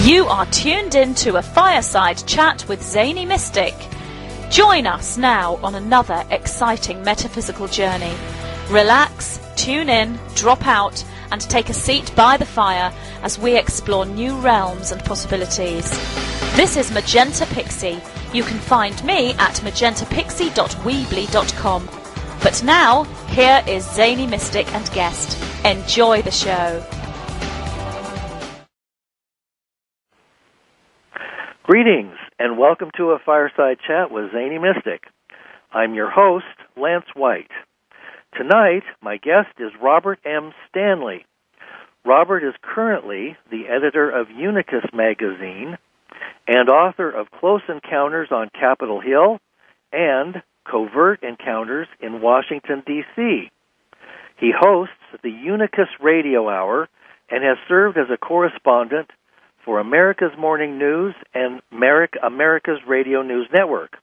You are tuned in to a Fireside chat with Zany Mystic. Join us now on another exciting metaphysical journey. Relax, tune in, drop out, and take a seat by the fire as we explore new realms and possibilities. This is Magenta Pixie. You can find me at magentapixie.weebly.com. But now, here is Zany Mystic and guest. Enjoy the show. Greetings, and welcome to a Fireside Chat with Zany Mystic. I'm your host, Lance White. Tonight, my guest is Robert M. Stanley. Robert is currently the editor of Unicus magazine and author of Close Encounters on Capitol Hill and Covert Encounters in Washington, D.C. He hosts the Unicus Radio Hour and has served as a correspondent for America's Morning News and America's Radio News Network.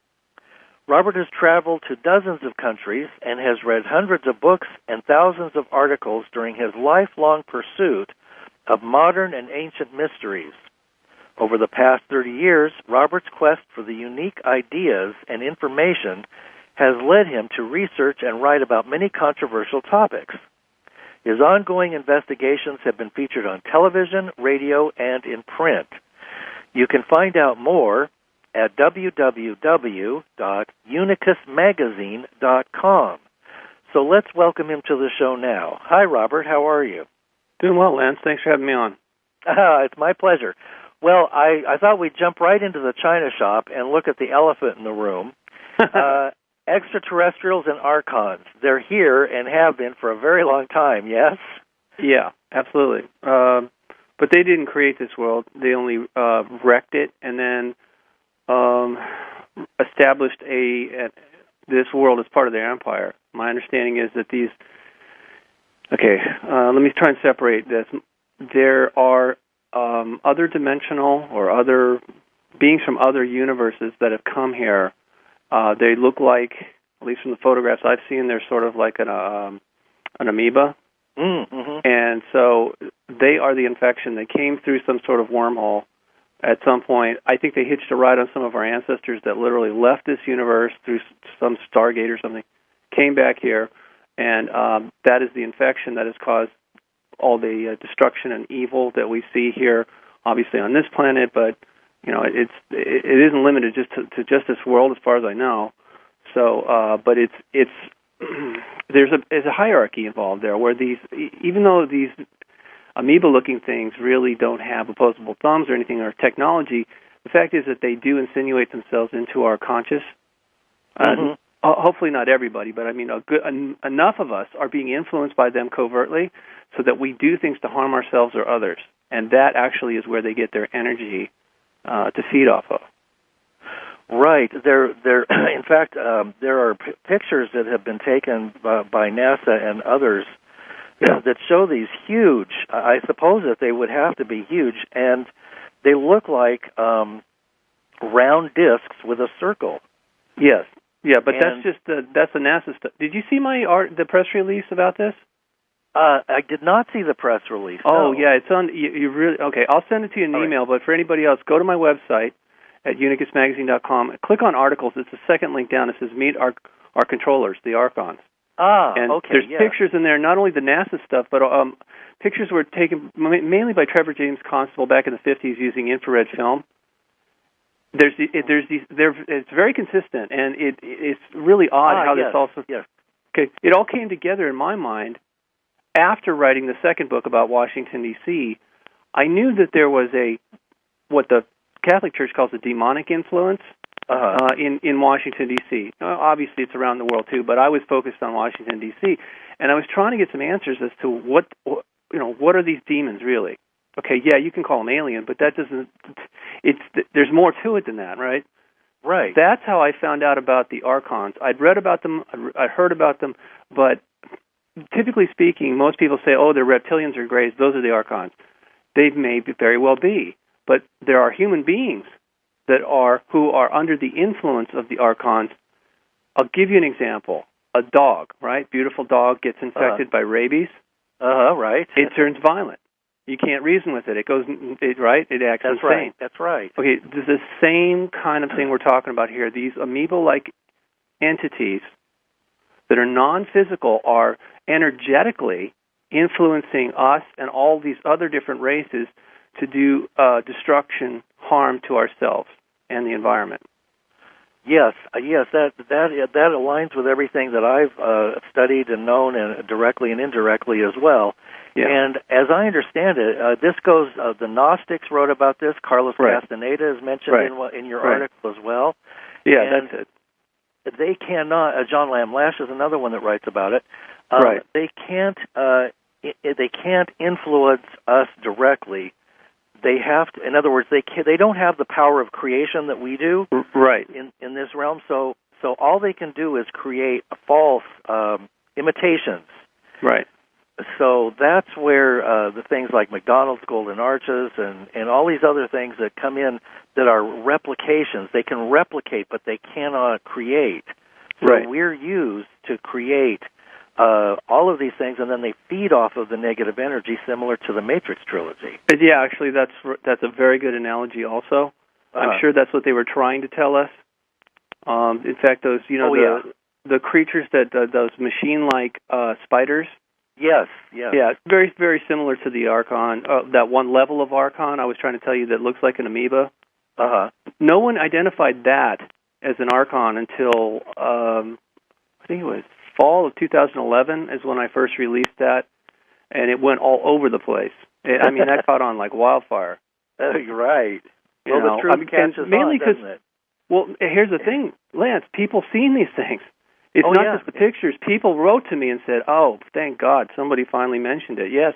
Robert has traveled to dozens of countries and has read hundreds of books and thousands of articles during his lifelong pursuit of modern and ancient mysteries. Over the past 30 years, Robert's quest for the unique ideas and information has led him to research and write about many controversial topics. His ongoing investigations have been featured on television, radio, and in print. You can find out more at www.unicusmagazine.com. So let's welcome him to the show now. Hi, Robert. How are you? Doing well, Lance. Thanks for having me on. It's my pleasure. Well, I thought we'd jump right into the china shop and look at the elephant in the room. Extraterrestrials and Archons. They're here and have been for a very long time, yes? Yeah, absolutely. But they didn't create this world. They only wrecked it and then established this world as part of their empire. My understanding is that these... Okay, let me try and separate this. There are other dimensional or other beings from other universes that have come here. They look like, at least from the photographs I've seen, they're sort of like an amoeba. Mm-hmm. And so they are the infection. They came through some sort of wormhole at some point. I think they hitched a ride on some of our ancestors that literally left this universe through some Stargate or something, came back here, and that is the infection that has caused all the destruction and evil that we see here, obviously on this planet, but you know, it isn't limited just to just this world, as far as I know. So, but it's there's a hierarchy involved there, where these, even though these amoeba-looking things really don't have opposable thumbs or anything or technology, the fact is that they do insinuate themselves into our conscious. Mm-hmm. Hopefully not everybody, but I mean, enough of us are being influenced by them covertly, so that we do things to harm ourselves or others, and that actually is where they get their energy to feed off of. Right. In fact, there are pictures that have been taken by NASA and others that show these huge, I suppose that they would have to be huge, and they look like round discs with a circle. Yes. Yeah, but that's the NASA stuff. Did you see the press release about this? I did not see the press release. Oh, no. Yeah, it's on. You really okay? I'll send it to you in an email. But for anybody else, go to my website at unicusmagazine.com. Click on articles. It's the second link down. It says "Meet our controllers, the Archons." And okay. There's pictures in there, not only the NASA stuff, but pictures were taken mainly by Trevor James Constable back in the 50s using infrared film. It's very consistent, and it's really odd how this also. Yes. Okay, it all came together in my mind. After writing the second book about Washington, D.C., I knew that there was what the Catholic Church calls a demonic influence in Washington, D.C. Obviously, it's around the world, too, but I was focused on Washington, D.C., and I was trying to get some answers as to what are these demons really? Okay, yeah, you can call them alien, but that doesn't... There's more to it than that, right? Right. That's how I found out about the Archons. I'd read about them, I heard about them, but... Typically speaking, most people say, oh, they're reptilians or greys. Those are the Archons. They may very well be. But there are human beings who are under the influence of the Archons. I'll give you an example. A dog, right? Beautiful dog gets infected by rabies. Right. It turns violent. You can't reason with it. It goes, right? It acts That's insane. right. That's right. Okay, this is the same kind of thing we're talking about here. These amoeba-like entities that are non-physical are energetically influencing us and all these other different races to do destruction, harm to ourselves and the environment. Yes, that aligns with everything that I've studied and known, and directly and indirectly as well. Yeah. And as I understand it, this goes. The Gnostics wrote about this. Carlos Castaneda is mentioned in your article as well. Yeah, and that's it. They cannot. John Lamb Lash is another one that writes about it. They can't. They can't influence us directly. They have to. In other words, they don't have the power of creation that we do. Right. In this realm, so all they can do is create false imitations. Right. So that's where the things like McDonald's Golden Arches and all these other things that come in that are replications. They can replicate, but they cannot create. So we're used to create all of these things, and then they feed off of the negative energy, similar to the Matrix trilogy. Yeah, actually, that's a very good analogy. Also, I'm sure that's what they were trying to tell us. In fact, those the creatures that those machine-like spiders. Yes. Yeah, very, very similar to the Archon. That one level of Archon I was trying to tell you that looks like an amoeba. No one identified that as an Archon until I think it was fall of 2011 is when I first released that, and it went all over the place. I mean, that caught on like wildfire. You're right. The truth catches on, doesn't it? Well, here's the thing, Lance. People seen these things. It's not just the pictures. People wrote to me and said, "Oh, thank God, somebody finally mentioned it." Yes,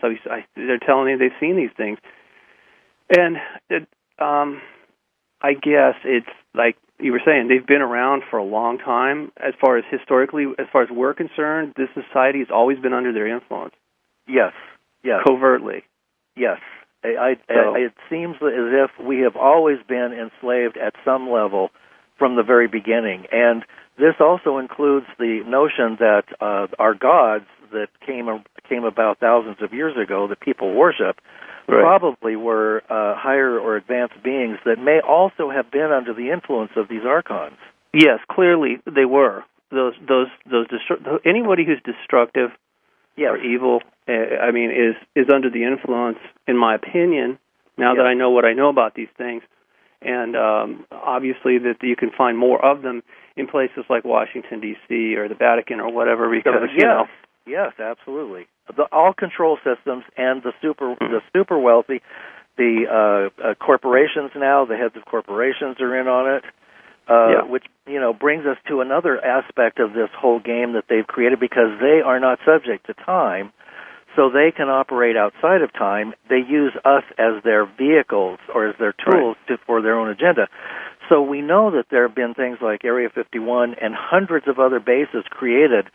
they're telling me they've seen these things, and I guess it's like you were saying, they've been around for a long time. As far as historically, as far as we're concerned, this society has always been under their influence. Yes. Covertly. Yes. It seems as if we have always been enslaved at some level from the very beginning. And this also includes the notion that our gods that came about thousands of years ago that people worship probably were higher or advanced beings that may also have been under the influence of these Archons. Yes, clearly they were. Anybody who's destructive or evil, I mean, is under the influence, in my opinion, now that I know what I know about these things. And obviously that you can find more of them in places like Washington, D.C. or the Vatican or whatever, because, Yes, absolutely. All control systems and the super wealthy, the corporations now, the heads of corporations are in on it, which brings us to another aspect of this whole game that they've created, because they are not subject to time, so they can operate outside of time. They use us as their vehicles or as their tools for their own agenda. So we know that there have been things like Area 51 and hundreds of other bases created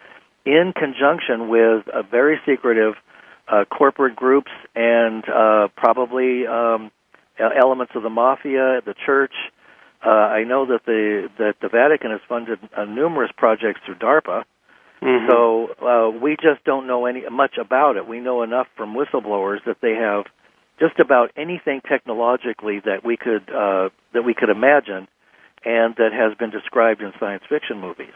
in conjunction with very secretive corporate groups and probably elements of the mafia, the church. I know that the Vatican has funded numerous projects through DARPA. Mm-hmm. So we just don't know much about it. We know enough from whistleblowers that they have just about anything technologically that we could imagine, and that has been described in science fiction movies.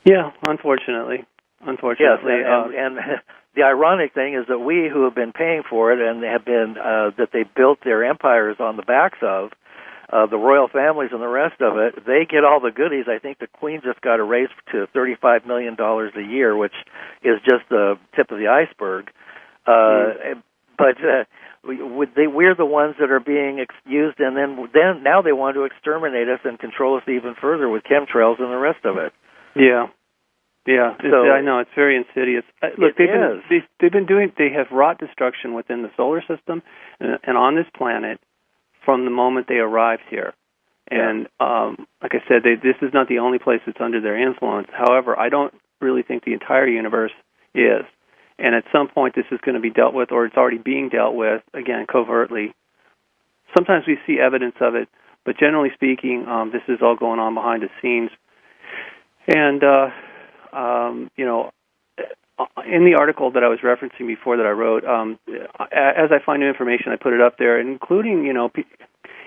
Yeah, unfortunately. Yes, and the ironic thing is that we, who have been paying for it and have been that they built their empires on the backs of the royal families and the rest of it, they get all the goodies. I think the Queen just got a raise to $35 million a year, which is just the tip of the iceberg. But we're the ones that are being used, and then now they want to exterminate us and control us even further with chemtrails and the rest of it. Yeah. So, I know, it's very insidious. Look, they have wrought destruction within the solar system and on this planet from the moment they arrived here. And like I said, this is not the only place that's under their influence. However, I don't really think the entire universe is. And at some point this is going to be dealt with, or it's already being dealt with, again, covertly. Sometimes we see evidence of it, but generally speaking, this is all going on behind the scenes. And, in the article that I was referencing before that I wrote, as I find new information, I put it up there, including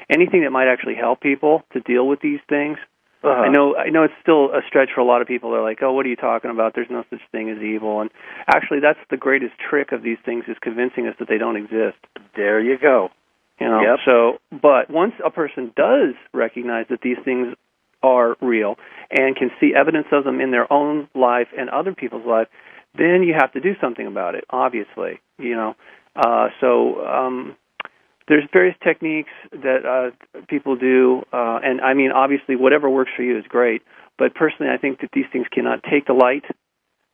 anything that might actually help people to deal with these things. Uh-huh. I know it's still a stretch for a lot of people. They're like, "Oh, what are you talking about? There's no such thing as evil." And actually, that's the greatest trick of these things, is convincing us that they don't exist. There you go. Yep. So, but once a person does recognize that these things are real and can see evidence of them in their own life and other people's life, then you have to do something about it, obviously. There's various techniques that people do, and I mean, obviously, whatever works for you is great. But personally, I think that these things cannot take the light.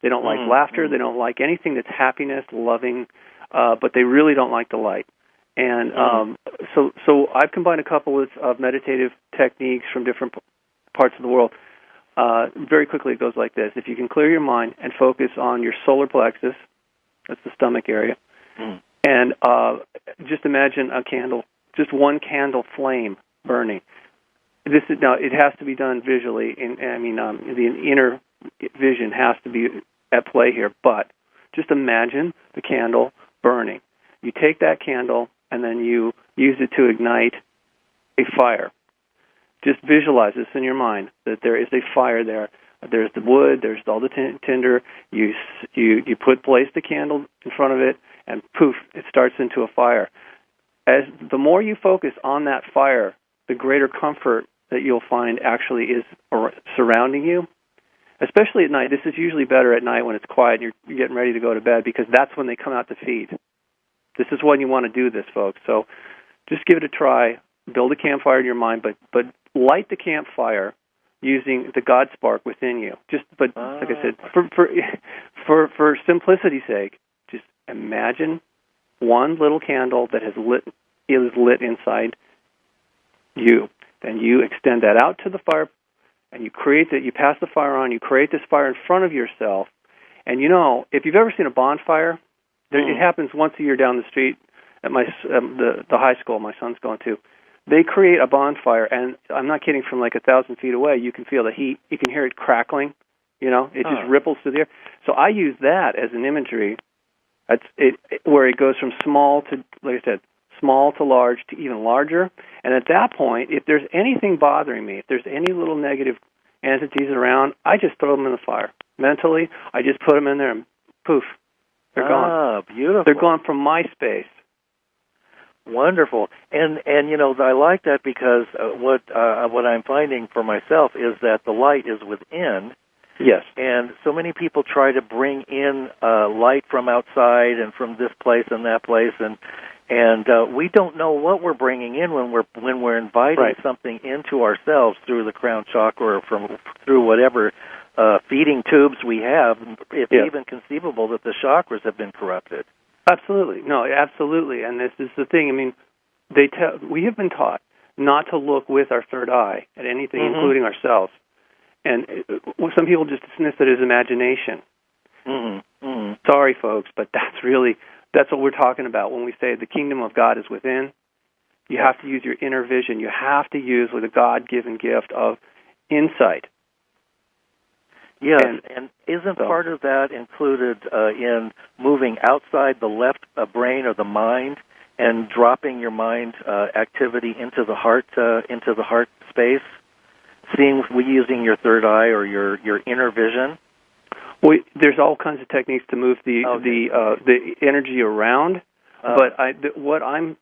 They don't like laughter. They don't like anything that's happiness, loving, but they really don't like the light. And so I've combined a couple of meditative techniques from different parts of the world. Very quickly, it goes like this. If you can clear your mind and focus on your solar plexus, that's the stomach area, and just imagine a candle, just one candle flame burning. Now, it has to be done visually. The inner vision has to be at play here, but just imagine the candle burning. You take that candle, and then you use it to ignite a fire. Just visualize this in your mind, that there is a fire there. There's the wood, there's all the tinder. You place the candle in front of it, and poof, it starts into a fire. As the more you focus on that fire, the greater comfort that you'll find actually is surrounding you. Especially at night. This is usually better at night when it's quiet and you're getting ready to go to bed, because that's when they come out to feed. This is when you want to do this, folks. So just give it a try. Build a campfire in your mind, but light the campfire using the God spark within you. Like I said, for simplicity's sake, just imagine one little candle that is lit inside you. Then you extend that out to the fire, and you pass the fire on. You create this fire in front of yourself. And if you've ever seen a bonfire, it happens once a year down the street at the high school my son's going to. They create a bonfire, and I'm not kidding, from like 1,000 feet away, you can feel the heat. You can hear it crackling. It just ripples through the air. So I use that as an imagery. Where it goes from small to, like I said, small to large to even larger. And at that point, if there's anything bothering me, if there's any little negative entities around, I just throw them in the fire. Mentally, I just put them in there, and poof, they're gone. Beautiful. They're gone from my space. Wonderful, and I like that, because what I'm finding for myself is that the light is within. Yes. And so many people try to bring in light from outside and from this place and that place, and we don't know what we're bringing in when we're inviting something into ourselves through the crown chakra or through whatever feeding tubes we have. It's even conceivable that the chakras have been corrupted. Absolutely. No, absolutely. And this is the thing. I mean, we have been taught not to look with our third eye at anything, including ourselves. And some people just dismiss it as imagination. Sorry, folks, but that's what we're talking about when we say the kingdom of God is within. You have to use your inner vision. You have to use with a God-given gift of insight. Yes, and isn't part of that included in moving outside the left brain or the mind and dropping your mind activity into the heart space? Using your third eye or your inner vision? Well, there's all kinds of techniques to move the energy around. But what I'm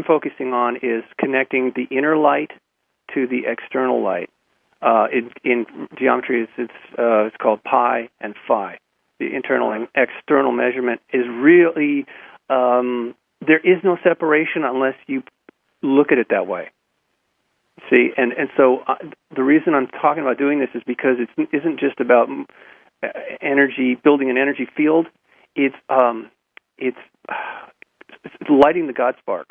focusing on is connecting the inner light to the external light. In geometry, it's called pi and phi. The internal and external measurement is really there is no separation unless you look at it that way. See, and so the reason I'm talking about doing this is because it isn't just about energy, building an energy field. It's lighting the God spark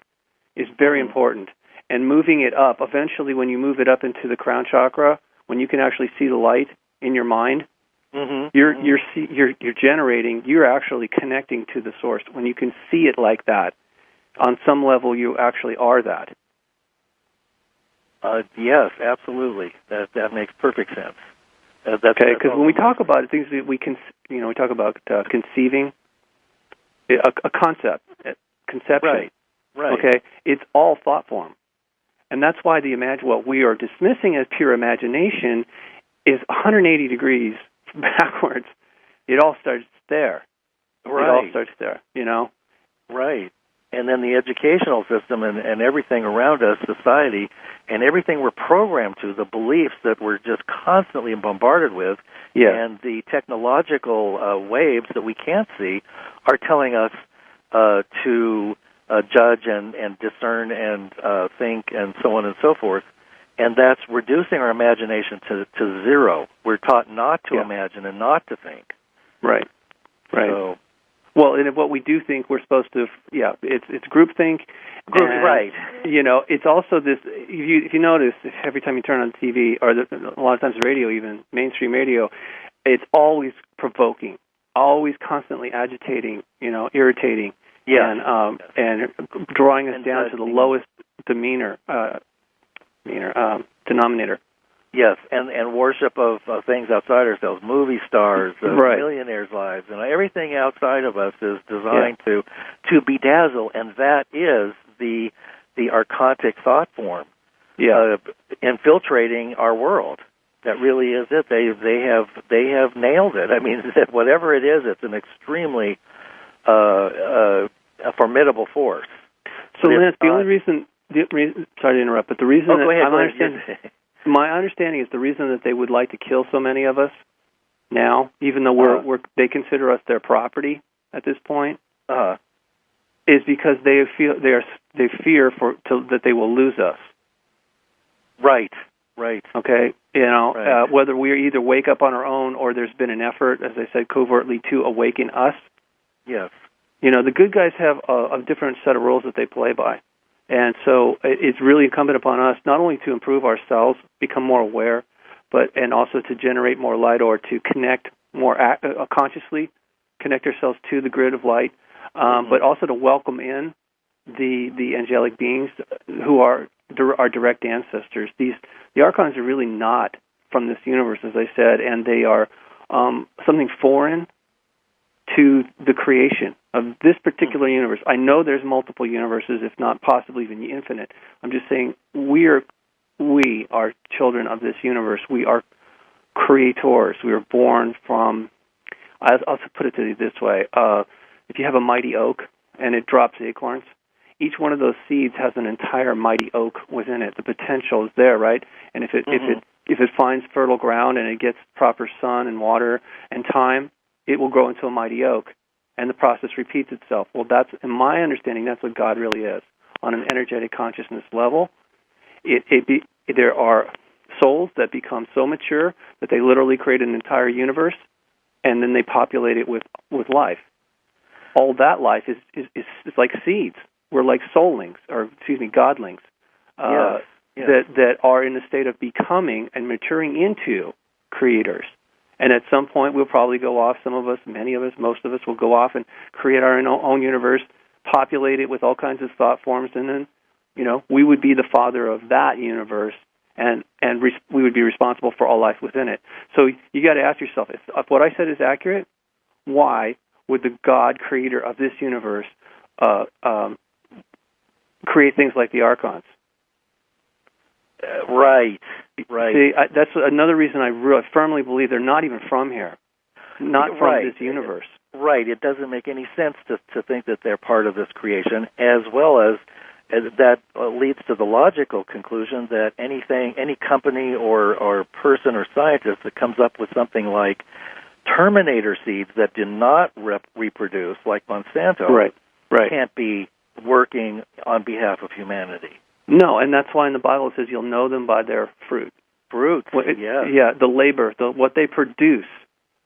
is very important, and moving it up. Eventually, when you move it up into the crown chakra, when you can actually see the light in your mind, you're generating. You're actually connecting to the source. When you can see it like that, on some level, you actually are that. Yes, absolutely. That makes perfect sense. Okay, because when we talk about it, things that we can, we talk about conceiving a concept, conception. Right. Okay, it's all thought form, and that's why what we are dismissing as pure imagination is 180 degrees backwards. It all starts there. Right. It all starts there. Right. And then the educational system and everything around us, society, and everything we're programmed to, the beliefs that we're just constantly bombarded with, and the technological waves that we can't see are telling us to judge and discern and think and so on and so forth. And that's reducing our imagination to zero. We're taught not to imagine and not to think. Right. So, well, and what we do think we're supposed to, it's groupthink. Right. It's also this, if you notice, every time you turn on TV, or a lot of times radio, even mainstream radio, it's always provoking, always constantly agitating, irritating, and drawing us down to the lowest denominator. Yes, and worship of things outside ourselves, movie stars, millionaires' lives, and everything outside of us is designed to bedazzle, and that is the archontic thought form, infiltrating our world. That really is it. They have nailed it. I mean, whatever it is, it's an extremely a formidable force. So, Lance, the only reason. Sorry to interrupt, but the reason my understanding is the reason that they would like to kill so many of us now, even though they consider us their property at this point, is because they fear that they will lose us. Right. Okay, whether we either wake up on our own or there's been an effort, as I said, covertly to awaken us. Yes. The good guys have a different set of rules that they play by. And so it's really incumbent upon us not only to improve ourselves, become more aware, and also to generate more light or to connect more consciously, connect ourselves to the grid of light, but also to welcome in the angelic beings who are our direct ancestors. The Archons are really not from this universe, as I said, and they are something foreign to the creation of this particular universe. I know there's multiple universes, if not possibly even infinite. I'm just saying we are children of this universe. We are creators. We were born from, I'll put it to you this way. If you have a mighty oak and it drops acorns, each one of those seeds has an entire mighty oak within it. The potential is there, right? And if it finds fertile ground and it gets proper sun and water and time, it will grow into a mighty oak, and the process repeats itself. Well, in my understanding, that's what God really is. On an energetic consciousness level, there are souls that become so mature that they literally create an entire universe, and then they populate it with life. All that life is like seeds. We're like soullings, godlings, that are in the state of becoming and maturing into creators. And at some point, we'll probably go off, some of us, many of us, most of us will go off and create our own universe, populate it with all kinds of thought forms, and then, we would be the father of that universe, and we would be responsible for all life within it. So you got to ask yourself, if what I said is accurate, why would the God creator of this universe create things like the Archons? Right. See, that's another reason I firmly believe they're not even from here, not from this universe. Right. It doesn't make any sense to think that they're part of this creation, as well as that leads to the logical conclusion that any company or person or scientist that comes up with something like Terminator seeds that do not reproduce, like Monsanto, can't be working on behalf of humanity. No, and that's why in the Bible it says you'll know them by their fruit. Yeah, the labor, what they produce.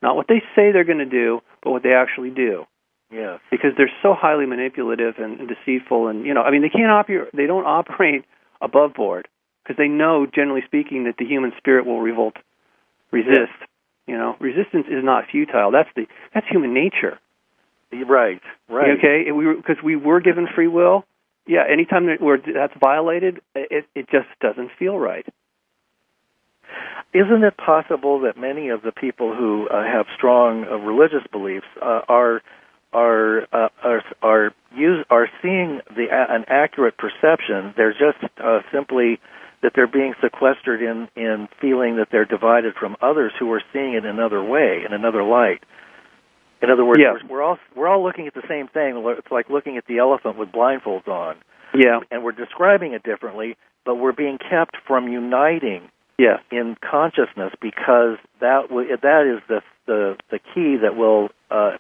Not what they say they're going to do, but what they actually do. Yes. Because they're so highly manipulative and deceitful, and they don't operate above board because they know, generally speaking, that the human spirit will resist. Yes. Resistance is not futile. That's human nature. Right. Okay, because we were given free will. Yeah, anytime that's violated, it just doesn't feel right. Isn't it possible that many of the people who have strong religious beliefs are seeing an accurate perception? They're just simply that they're being sequestered in feeling that they're divided from others who are seeing it another way, in another light. In other words, we're all looking at the same thing. It's like looking at the elephant with blindfolds on. Yeah. And we're describing it differently, but we're being kept from uniting in consciousness, because that is the key that will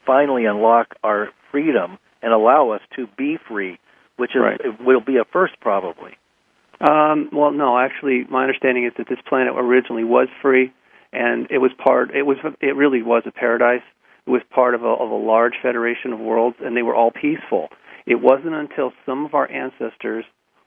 finally unlock our freedom and allow us to be free, which will be a first probably. Well, no, actually, my understanding is that this planet originally was free, and it really was a paradise. It was part of a large federation of worlds, and they were all peaceful. It wasn't until some of our ancestors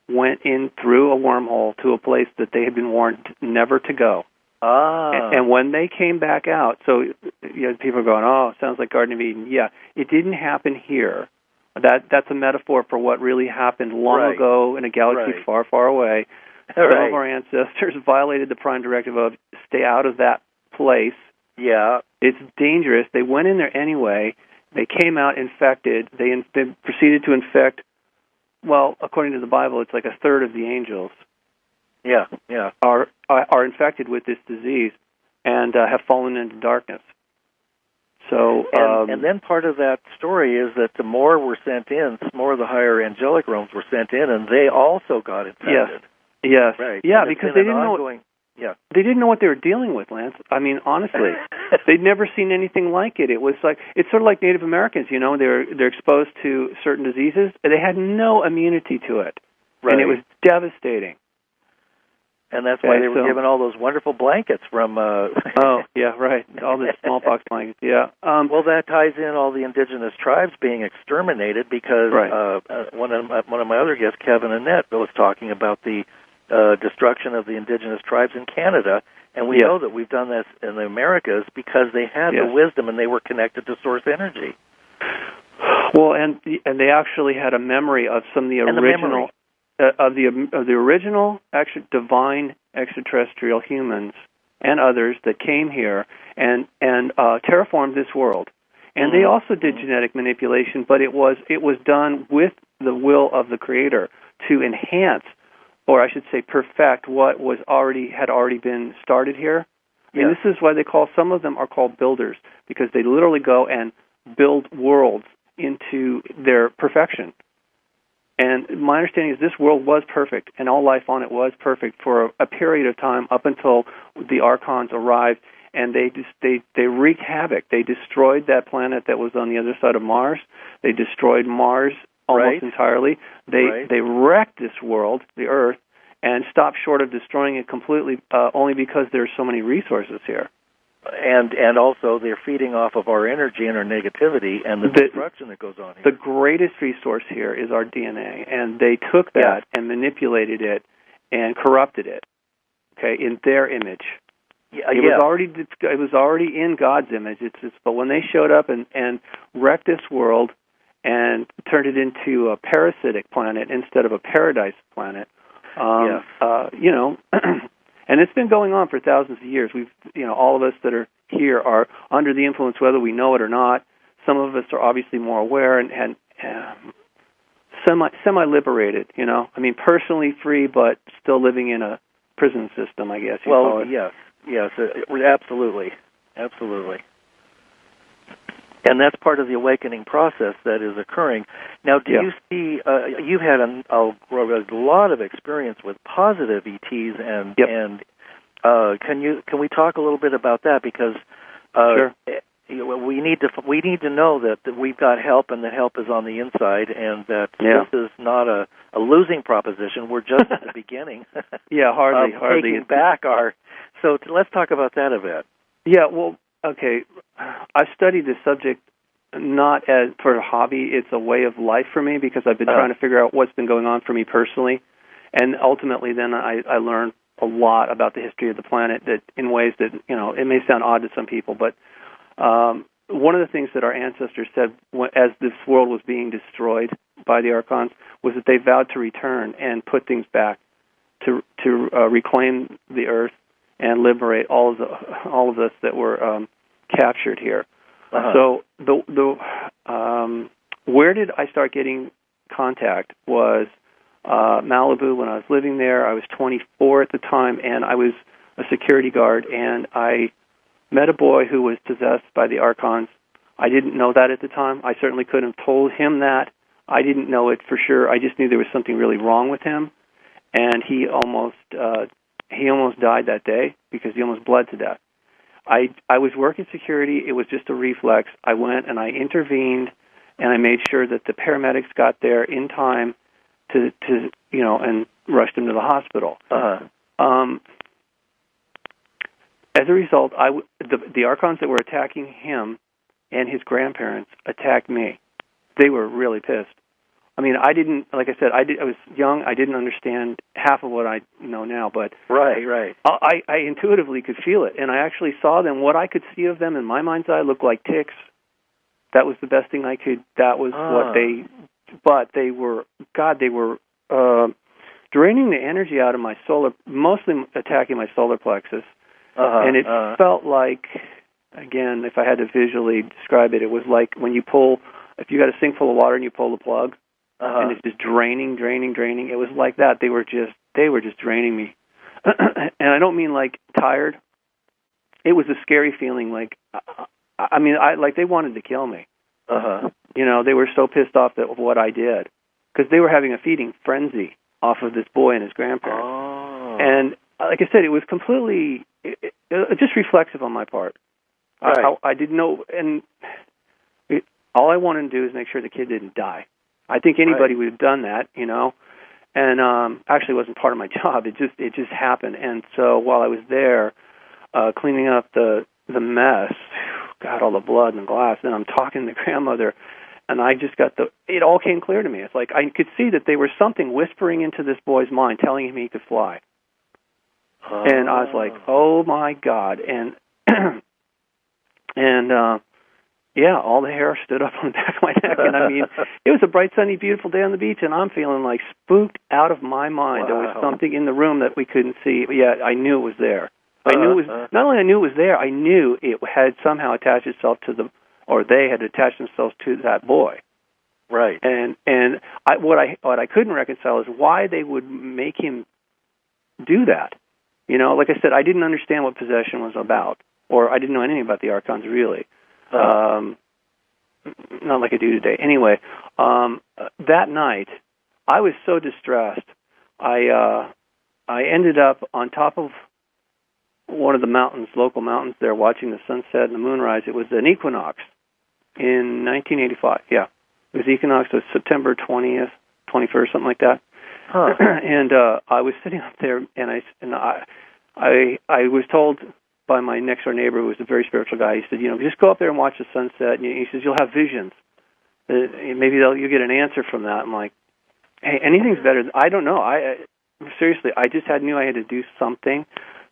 went in through a wormhole to a place that they had been warned never to go. And when they came back out, so people are going, oh, it sounds like Garden of Eden. Yeah, it didn't happen here. That's a metaphor for what really happened long ago in a galaxy far, far away. Some of our ancestors violated the prime directive of stay out of that place. Yeah. It's dangerous. They went in there anyway. They came out infected. They proceeded to infect, well, according to the Bible, it's like a third of the angels. Yeah. Are infected with this disease and have fallen into darkness. So, and then part of that story is that the more were sent in, the more of the higher angelic realms were sent in, and they also got infected. Yes. Right. Yeah, because they didn't know. They didn't know what they were dealing with, Lance. I mean, honestly, they'd never seen anything like it. It was like it's sort of like Native Americans. They're exposed to certain diseases, and they had no immunity to it, and it was devastating. And that's why they were given all those wonderful blankets from... oh, yeah, right. All the smallpox blankets, yeah. Well, that ties in all the indigenous tribes being exterminated because one of my other guests, Kevin Annette, was talking about the destruction of the indigenous tribes in Canada, and we know that we've done this in the Americas because they had the wisdom and they were connected to source energy. Well, and they actually had a memory of some of the original... Of the original divine extraterrestrial humans and others that came here and terraformed this world, and they also did genetic manipulation, but it was done with the will of the Creator to enhance, or I should say, perfect what had already been started here. I mean, this is why some of them are called builders, because they literally go and build worlds into their perfection. And my understanding is this world was perfect, and all life on it was perfect for a period of time up until the Archons arrived, and they wreaked havoc. They destroyed that planet that was on the other side of Mars. They destroyed Mars almost entirely. They wrecked this world, the Earth, and stopped short of destroying it completely, only because there's so many resources here. And also they're feeding off of our energy and our negativity and the destruction that goes on here. The greatest resource here is our DNA, and they took that and manipulated it and corrupted it, in their image. It was already in God's image. But when they showed up and wrecked this world and turned it into a parasitic planet instead of a paradise planet, and it's been going on for thousands of years. All of us that are here are under the influence, whether we know it or not. Some of us are obviously more aware and semi-liberated. I mean, personally free, but still living in a prison system, I guess. Yes, absolutely. And that's part of the awakening process that is occurring. Now, do you see, you've had a lot of experience with positive ETs, and can we talk a little bit about that? Because we need to know that we've got help, and that help is on the inside, and that this is not a losing proposition. We're just at the beginning. Hardly. Taking back So let's talk about that a bit. Yeah, well, okay. I've studied this subject not as for a hobby. It's a way of life for me, because I've been trying to figure out what's been going on for me personally. And ultimately then I learned a lot about the history of the planet that in ways that, it may sound odd to some people, but one of the things that our ancestors said as this world was being destroyed by the Archons was that they vowed to return and put things back to reclaim the earth and liberate all of us that were captured here. So where did I start getting contact was Malibu. When I was living there, I was 24 at the time, and I was a security guard, and I met a boy who was possessed by the Archons. I didn't know that at the time. I certainly couldn't have told him that. I didn't know it for sure. I just knew there was something really wrong with him, and he almost died that day because he almost bled to death. I was working security. It was just a reflex. I went and I intervened, and I made sure that the paramedics got there in time to and rushed him to the hospital. As a result, the Archons that were attacking him and his grandparents attacked me. They were really pissed. I mean, I didn't, like I said, I was young. I didn't understand half of what I know now, but right. I intuitively could feel it, and I actually saw them. What I could see of them in my mind's eye looked like ticks. That was the best thing I could. That was what they. But they were draining the energy out of my mostly attacking my solar plexus, and it felt like, again, if I had to visually describe it, it was like when you pull. If you got a sink full of water and you pull the plug, and it's just draining. It was like that. They were just draining me, and I don't mean like tired. It was a scary feeling. Like, like they wanted to kill me. They were so pissed off of what I did because they were having a feeding frenzy off of this boy and his grandparents. And like I said, it was completely just reflexive on my part. Right. I didn't know, and all I wanted to do is make sure the kid didn't die. I think anybody would have done that, and actually it wasn't part of my job. It just happened. And so while I was there cleaning up the mess, God, all the blood and glass, and I'm talking to the grandmother, and I just got it all came clear to me. It's like I could see that there was something whispering into this boy's mind, telling him he could fly. And I was like, oh my God. And all the hair stood up on the back of my neck. And I mean, it was a bright, sunny, beautiful day on the beach, and I'm feeling like spooked out of my mind. Wow. There was something in the room that we couldn't see, but yet I knew it was there. I knew it was, not only I knew it was there, I knew it had somehow attached itself to they had attached themselves to that boy. Right. And what I couldn't reconcile is why they would make him do that. Like I said, I didn't understand what possession was about, or I didn't know anything about the Archons really. Not like I do today. Anyway, that night, I was so distressed. I ended up on top of one of the mountains, local mountains there, watching the sunset and the moonrise. It was an equinox in 1985. Yeah, it was equinox. It was September 20th, 21st, something like that. And I was sitting up there, and I was told by my next door neighbor, who was a very spiritual guy. He said, just go up there and watch the sunset. And he says, you'll have visions. Maybe you'll get an answer from that. I'm like, hey, anything's better. I don't know. Seriously, I just knew I had to do something.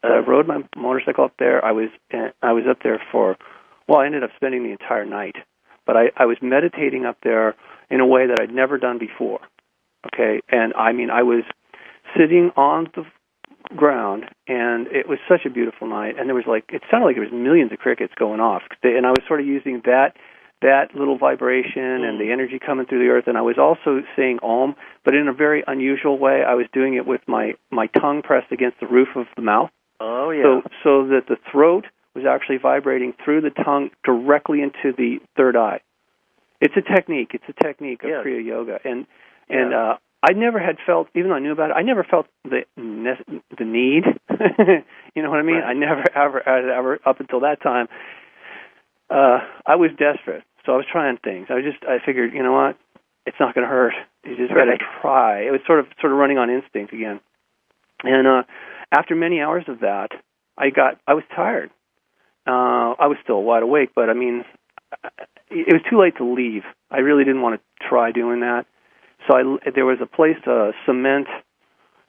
So I rode my motorcycle up there. I was up there I ended up spending the entire night. But I was meditating up there in a way that I'd never done before. Okay, and I mean, I was sitting on the ground, and it was such a beautiful night, and it sounded like there was millions of crickets going off, and I was sort of using that little vibration and the energy coming through the earth, and I was also saying Om, but in a very unusual way. I was doing it with my tongue pressed against the roof of the mouth. Oh, yeah. So that the throat was actually vibrating through the tongue directly into the third eye. It's a technique. It's a technique of Kriya Yoga, and I never had felt, even though I knew about it, I never felt the need. You know what I mean? Right. I never, ever, up until that time, I was desperate. So I was trying things. I figured, you know what? It's not going to hurt. You just got to try. It was sort of running on instinct again. And after many hours of that, I was tired. I was still wide awake, but I mean, it was too late to leave. I really didn't want to try doing that. So there was a place, cement.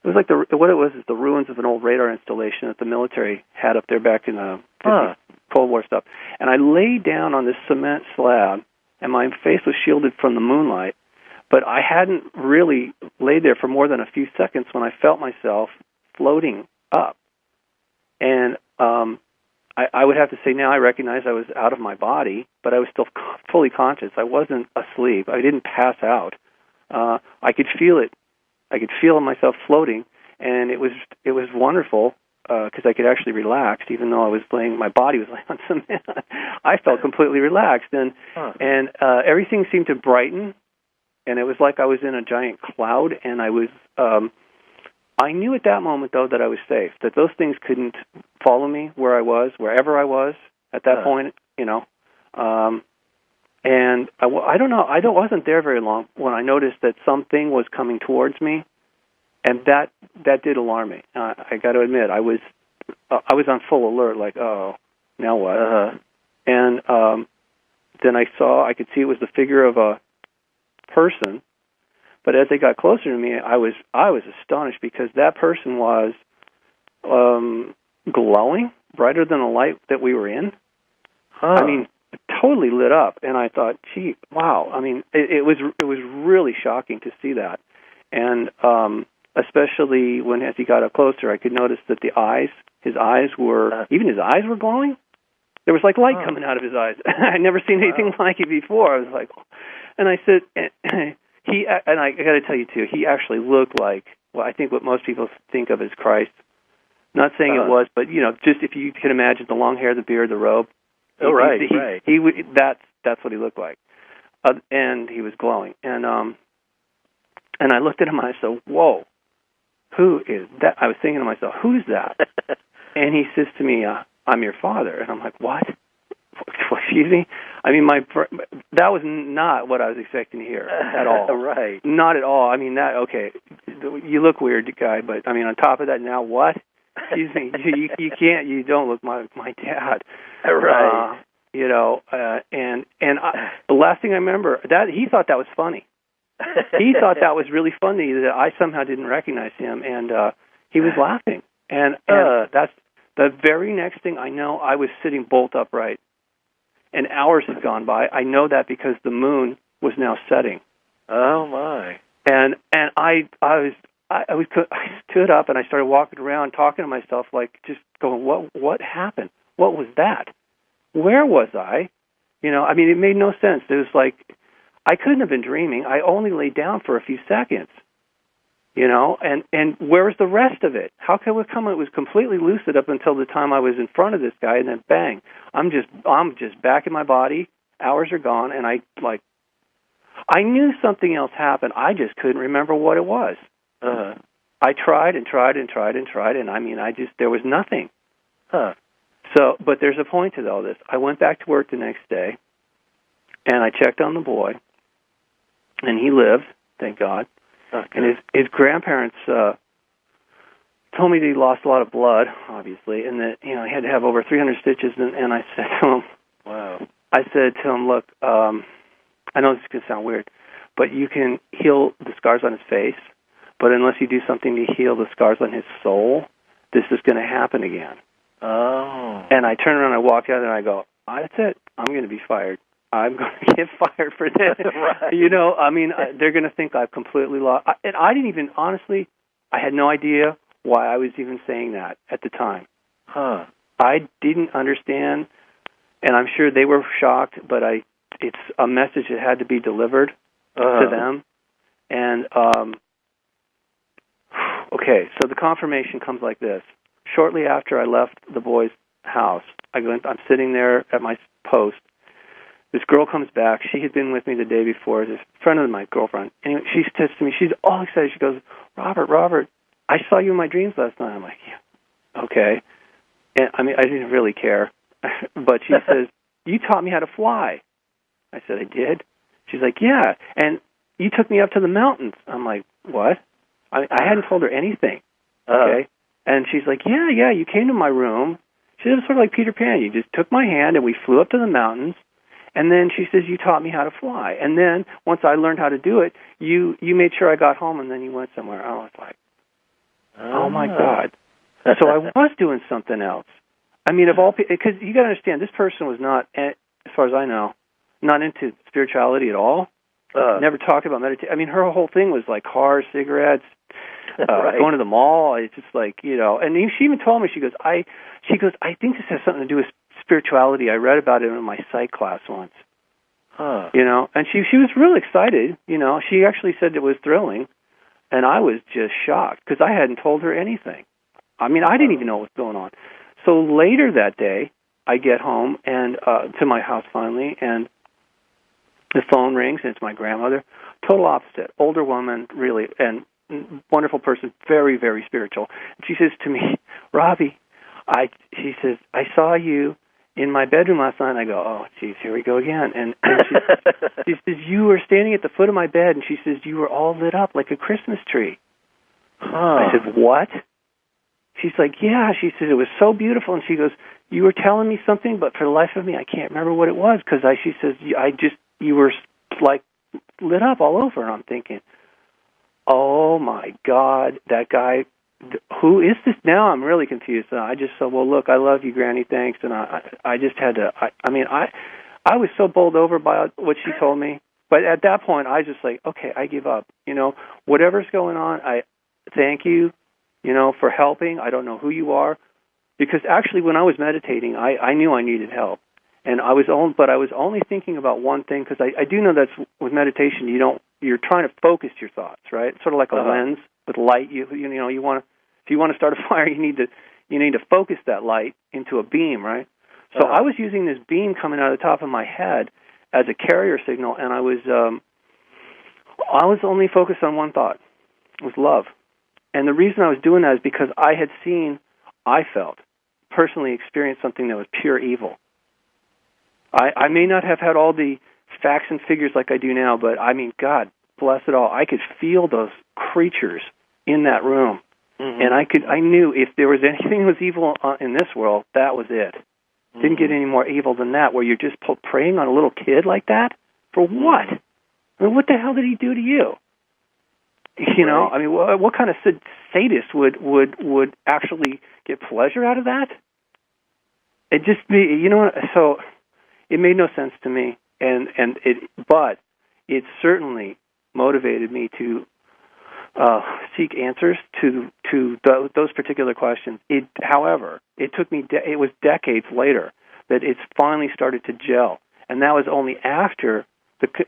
It was like what it was is the ruins of an old radar installation that the military had up there back in the 50s, Cold War stuff. And I lay down on this cement slab, and my face was shielded from the moonlight. But I hadn't really laid there for more than a few seconds when I felt myself floating up. And I would have to say now I recognize I was out of my body, but I was still fully conscious. I wasn't asleep. I didn't pass out. I could feel it. I could feel myself floating, and it was wonderful because I could actually relax, even though my body was laying on cement. I felt completely relaxed, and everything seemed to brighten, and it was like I was in a giant cloud, and I was. I knew at that moment, though, that I was safe, that those things couldn't follow me wherever I was at that point, you know. And I don't know, I wasn't there very long when I noticed that something was coming towards me, and that did alarm me. I got to admit, I was on full alert, like, oh, now what? And then I could see it was the figure of a person. But as they got closer to me, I was astonished because that person was glowing brighter than the light that we were in. I mean, totally lit up. And I thought, gee, wow. I mean, it was really shocking to see that. And especially when as he got up closer, I could notice that his eyes were glowing. There was like light coming out of his eyes. I'd never seen anything like it before. I was like, and I said. And I got to tell you, too, he actually looked like, well, I think what most people think of as Christ. Not saying it was, but, you know, just if you can imagine the long hair, the beard, the robe. Oh, right. That's what he looked like. And he was glowing. And I looked at him and I said, whoa, who is that? I was thinking to myself, who's that? And he says to me, I'm your father. And I'm like, what? Excuse me? I mean, that was not what I was expecting to hear at all. Right. Not at all. I mean, okay, you look weird, guy, but, I mean, on top of that, now what? Excuse me, you don't look my dad. Right. You know, and the last thing I remember, that he thought that was funny. He thought that was really funny that I somehow didn't recognize him, and he was laughing. And that's the very next thing I know, I was sitting bolt upright. And hours had gone by. I know that because the moon was now setting. Oh my! And I stood up and I started walking around, talking to myself, like just going, what happened? What was that? Where was I? You know, I mean, it made no sense. It was like I couldn't have been dreaming. I only lay down for a few seconds. You know, and where was the rest of it? How come it was completely lucid up until the time I was in front of this guy, and then bang, I'm just back in my body. Hours are gone, and I knew something else happened. I just couldn't remember what it was. I tried and tried and tried and tried, and I mean, there was nothing. So, but there's a point to all this. I went back to work the next day, and I checked on the boy, and he lived, thank God. Okay. And his grandparents told me that he lost a lot of blood, obviously, and that, you know, he had to have over 300 stitches. And I said to him, "Wow!" I said to him, "Look, I know this is going to sound weird, but you can heal the scars on his face, but unless you do something to heal the scars on his soul, this is going to happen again." Oh. And I turned around, I walked out, and I go, "That's it. I'm going to be fired. I'm going to get fired for this." Right. You know, I mean, they're going to think I've completely lost. And I didn't even, honestly, I had no idea why I was even saying that at the time. I didn't understand, and I'm sure they were shocked, but it's a message that had to be delivered to them. And, okay, so the confirmation comes like this. Shortly after I left the boy's house, I'm sitting there at my post. This girl comes back. She had been with me the day before. This friend of my girlfriend. Anyway, she says to me, she's all excited. She goes, Robert, I saw you in my dreams last night. I'm like, yeah, okay. And I mean, I didn't really care. But she says, you taught me how to fly. I said, I did? She's like, yeah. And you took me up to the mountains. I'm like, what? I hadn't told her anything. Okay. And she's like, yeah, you came to my room. She said, it was sort of like Peter Pan. You just took my hand and we flew up to the mountains. And then she says, you taught me how to fly. And then once I learned how to do it, you made sure I got home, and then you went somewhere. I was like, oh, my God. So I was doing something else. I mean, of all people, because you got to understand, this person was not, as far as I know, not into spirituality at all. Never talked about meditation. I mean, her whole thing was like cars, cigarettes, Right. going to the mall. It's just like, and she even told me, she goes, I think this has something to do with spirituality. I read about it in my psych class once. Huh. And she was real excited. She actually said it was thrilling, and I was just shocked because I hadn't told her anything. I mean, I didn't even know what was going on. So later that day, I get home and to my house finally, and the phone rings, and it's my grandmother. Total opposite, older woman, really, and wonderful person, very, very spiritual. And she says to me, Robbie, she says, I saw you in my bedroom last night. And I go, oh, geez, here we go again. And she says, you were standing at the foot of my bed, and she says, you were all lit up like a Christmas tree. Huh. I said, what? She's like, yeah. She said, it was so beautiful. And she goes, you were telling me something, but for the life of me, I can't remember what it was, because she says, you were like lit up all over. And I'm thinking, oh my God, that guy, who is this now? I'm really confused. And I just said, well, look, I love you, Granny, thanks. And I just had to, I was so bowled over by what she told me. But at that point, I just like, okay, I give up. Whatever's going on, I thank you, for helping. I don't know who you are. Because actually, when I was meditating, I knew I needed help. And I was only thinking about one thing, because I do know that's with meditation, you're trying to focus your thoughts, right? It's sort of like a lens with light. If you want to start a fire, you need to focus that light into a beam, right? So I was using this beam coming out of the top of my head as a carrier signal, and I was only focused on one thought. It was love. And the reason I was doing that is because I felt, personally experienced something that was pure evil. I may not have had all the facts and figures like I do now, but I mean, God bless it all, I could feel those creatures in that room. Mm-hmm. And I knew if there was anything that was evil in this world, that was it. Mm-hmm. Didn't get any more evil than that, where you're just preying on a little kid like that? For what? I mean, what the hell did he do to you? Right. I mean, what kind of sadist would actually get pleasure out of that? It just so it made no sense to me, but it certainly motivated me to seek answers to those particular questions. However, it took me. It was decades later that it's finally started to gel, and that was only after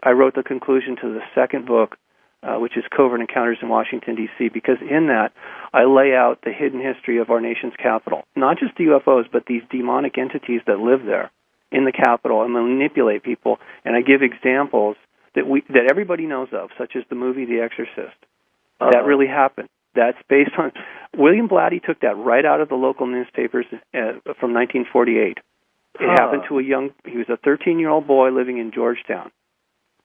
I wrote the conclusion to the second book, which is Covert Encounters in Washington, D.C., because in that I lay out the hidden history of our nation's capital. Not just the UFOs, but these demonic entities that live there in the capital and manipulate people. And I give examples that everybody knows of, such as the movie The Exorcist. That really happened. That's based on... William Blatty took that right out of the local newspapers from 1948. It happened to he was a 13-year-old boy living in Georgetown.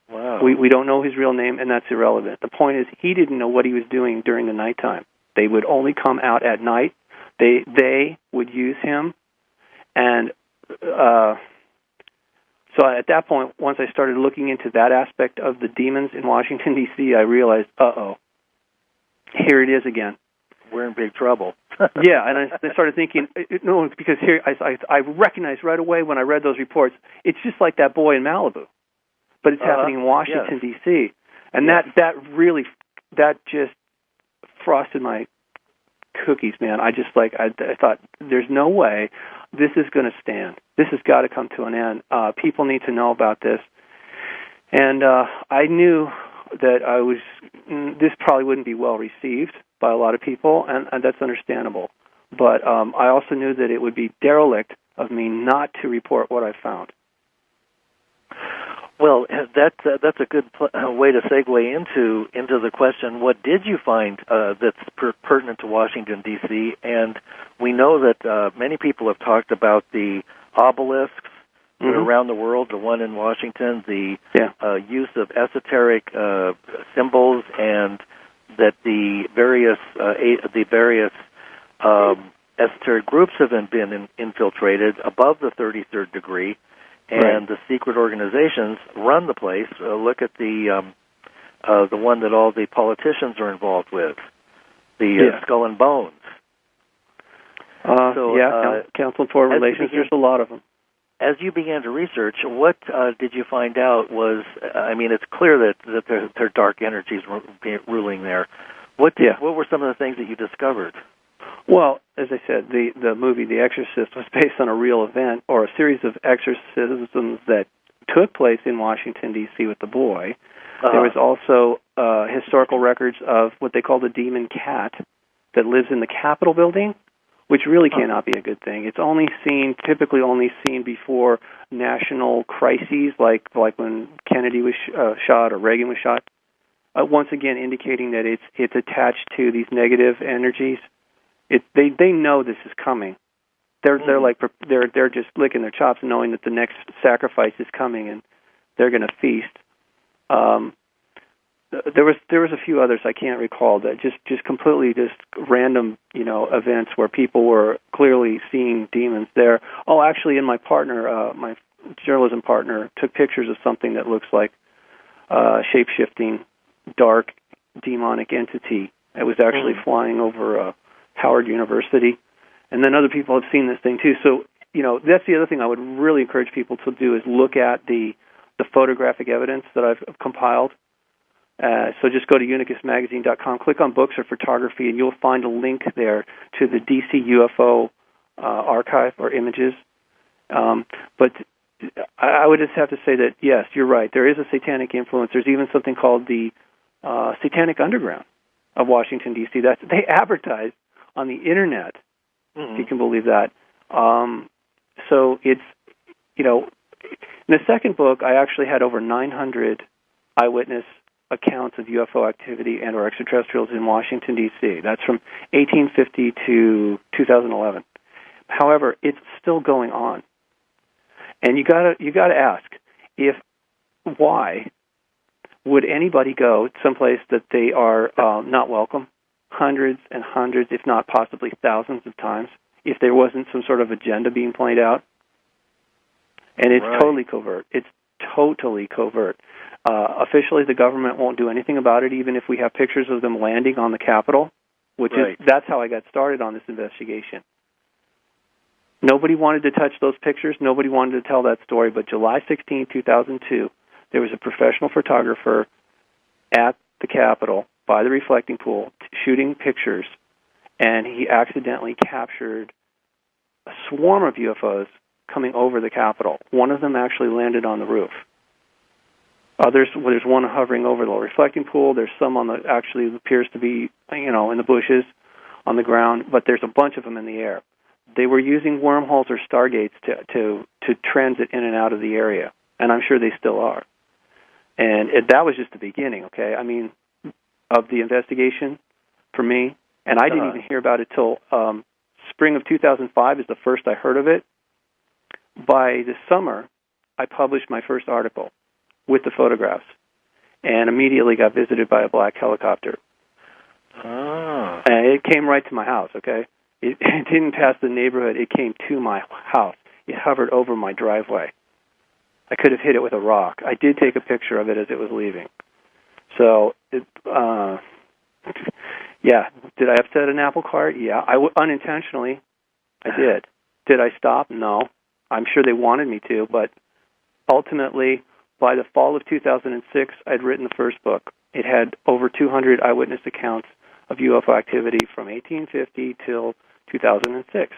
Wow. We don't know his real name, and that's irrelevant. The point is, he didn't know what he was doing during the nighttime. They would only come out at night. They would use him, and so at that point, once I started looking into that aspect of the demons in Washington, D.C., I realized, here it is again. We're in big trouble. Yeah, and I started thinking, no, because here I recognized right away when I read those reports, it's just like that boy in Malibu. But it's happening in Washington, yes. D.C., and that just frosted my cookies, man. I thought, there's no way this is going to stand. This has got to come to an end. People need to know about this. And I knew that this probably wouldn't be well received by a lot of people, and that's understandable. But I also knew that it would be derelict of me not to report what I found. Well, that's a good way to segue into the question, what did you find that's pertinent to Washington, D.C.? And we know that many people have talked about the obelisks that are around the world, the one in Washington, the use of esoteric symbols, and that the various esoteric groups have been infiltrated above the 33rd degree. And the secret organizations run the place. Look at the one that all the politicians are involved with, the Skull and Bones. Council on Foreign Relations. There's a lot of them. As you began to research, what did you find out was? I mean, it's clear that there are dark energies ruling there. What were some of the things that you discovered? Well, as I said, the movie The Exorcist was based on a real event, or a series of exorcisms that took place in Washington, D.C. with the boy. There was also historical records of what they call the demon cat that lives in the Capitol building, which really cannot be a good thing. It's typically only seen before national crises, like when Kennedy was shot or Reagan was shot. Once again, indicating that it's attached to these negative energies. They know this is coming. They're just licking their chops, knowing that the next sacrifice is coming, and they're going to feast. There was a few others I can't recall that just completely just random events where people were clearly seeing demons there. Oh, actually, my journalism partner took pictures of something that looks like shape-shifting, dark, demonic entity. It was actually flying over Howard University, and then other people have seen this thing too. So that's the other thing I would really encourage people to do is look at the photographic evidence that I've compiled. So just go to unicusmagazine.com, click on books or photography, and you'll find a link there to the DC UFO archive or images. But I would just have to say that, yes, you're right. There is a satanic influence. There's even something called the Satanic Underground of Washington, D.C. They advertise on the Internet, if you can believe that. So it's, in the second book, I actually had over 900 eyewitness accounts of UFO activity and or extraterrestrials in Washington, D.C. That's from 1850 to 2011. However, it's still going on. And you gotta ask, why would anybody go someplace that they are not welcome hundreds and hundreds, if not possibly thousands of times, if there wasn't some sort of agenda being played out? And it's totally covert. It's totally covert. Officially, the government won't do anything about it, even if we have pictures of them landing on the Capitol, that's how I got started on this investigation. Nobody wanted to touch those pictures. Nobody wanted to tell that story. But July 16, 2002, there was a professional photographer at the Capitol by the reflecting pool shooting pictures, and he accidentally captured a swarm of UFOs coming over the Capitol. One of them actually landed on the roof. There's one hovering over the reflecting pool. There's some actually appears to be, in the bushes on the ground, but there's a bunch of them in the air. They were using wormholes or stargates to transit in and out of the area, and I'm sure they still are. And that was just the beginning, okay? I mean, of the investigation for me, and I didn't even hear about it till spring of 2005 is the first I heard of it. By the summer, I published my first article with the photographs, and immediately got visited by a black helicopter. And it came right to my house, okay? It didn't pass the neighborhood. It came to my house. It hovered over my driveway. I could have hit it with a rock. I did take a picture of it as it was leaving. So, yeah. Did I upset an apple cart? Yeah. Unintentionally, I did. Did I stop? No. I'm sure they wanted me to, but ultimately, by the fall of 2006, I'd written the first book. It had over 200 eyewitness accounts of UFO activity from 1850 till 2006.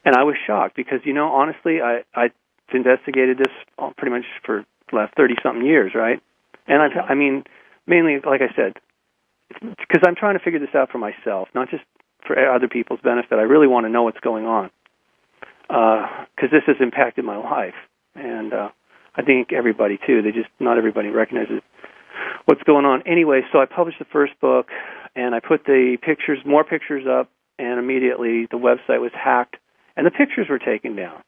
And I was shocked because, honestly, I investigated this pretty much for the last 30-something years, right? And I mean, mainly, like I said, because I'm trying to figure this out for myself, not just for other people's benefit. I really want to know what's going on because this has impacted my life. And I think everybody, too. Not everybody recognizes what's going on. Anyway, so I published the first book, and I put more pictures up, and immediately the website was hacked, and the pictures were taken down.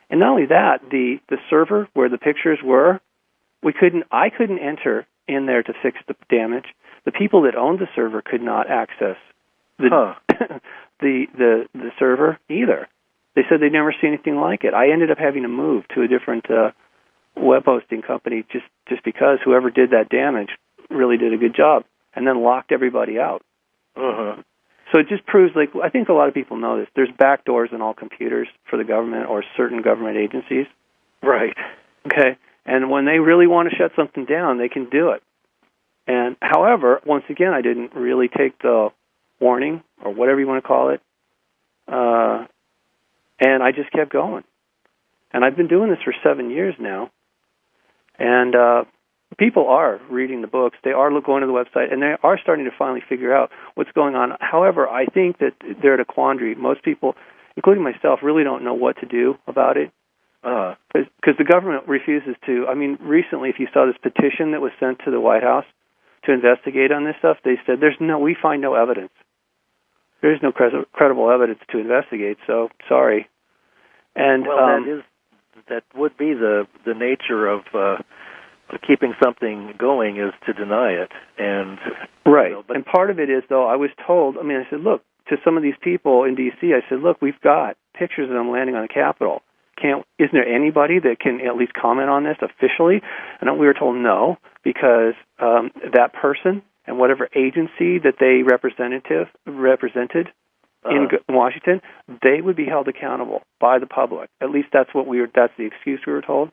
And not only that, the server where the pictures were, I couldn't enter in there to fix the damage. The people that owned the server could not access the server either. They said they'd never seen anything like it. I ended up having to move to a different web hosting company just because whoever did that damage really did a good job and then locked everybody out. So it just proves, I think a lot of people know this. There's backdoors in all computers for the government or certain government agencies. Right. Okay. And when they really want to shut something down, they can do it. And however, once again, I didn't really take the warning or whatever you want to call it, and I just kept going. And I've been doing this for 7 years now, and people are reading the books. They are going to the website, and they are starting to finally figure out what's going on. However, I think that they're at a quandary. Most people, including myself, really don't know what to do about it. Because the government refuses to. I mean, recently, if you saw this petition that was sent to the White House to investigate on this stuff, they said we find no evidence. There is no credible evidence to investigate. So sorry. And that would be the nature of keeping something going, is to deny it. And right. And part of it is, though, I was told. I mean, I said, look, to some of these people in D.C., I said, look, we've got pictures of them landing on the Capitol. Isn't there anybody that can at least comment on this officially? And we were told no, because that person and whatever agency that they represented in Washington, they would be held accountable by the public. At least that's that's the excuse we were told.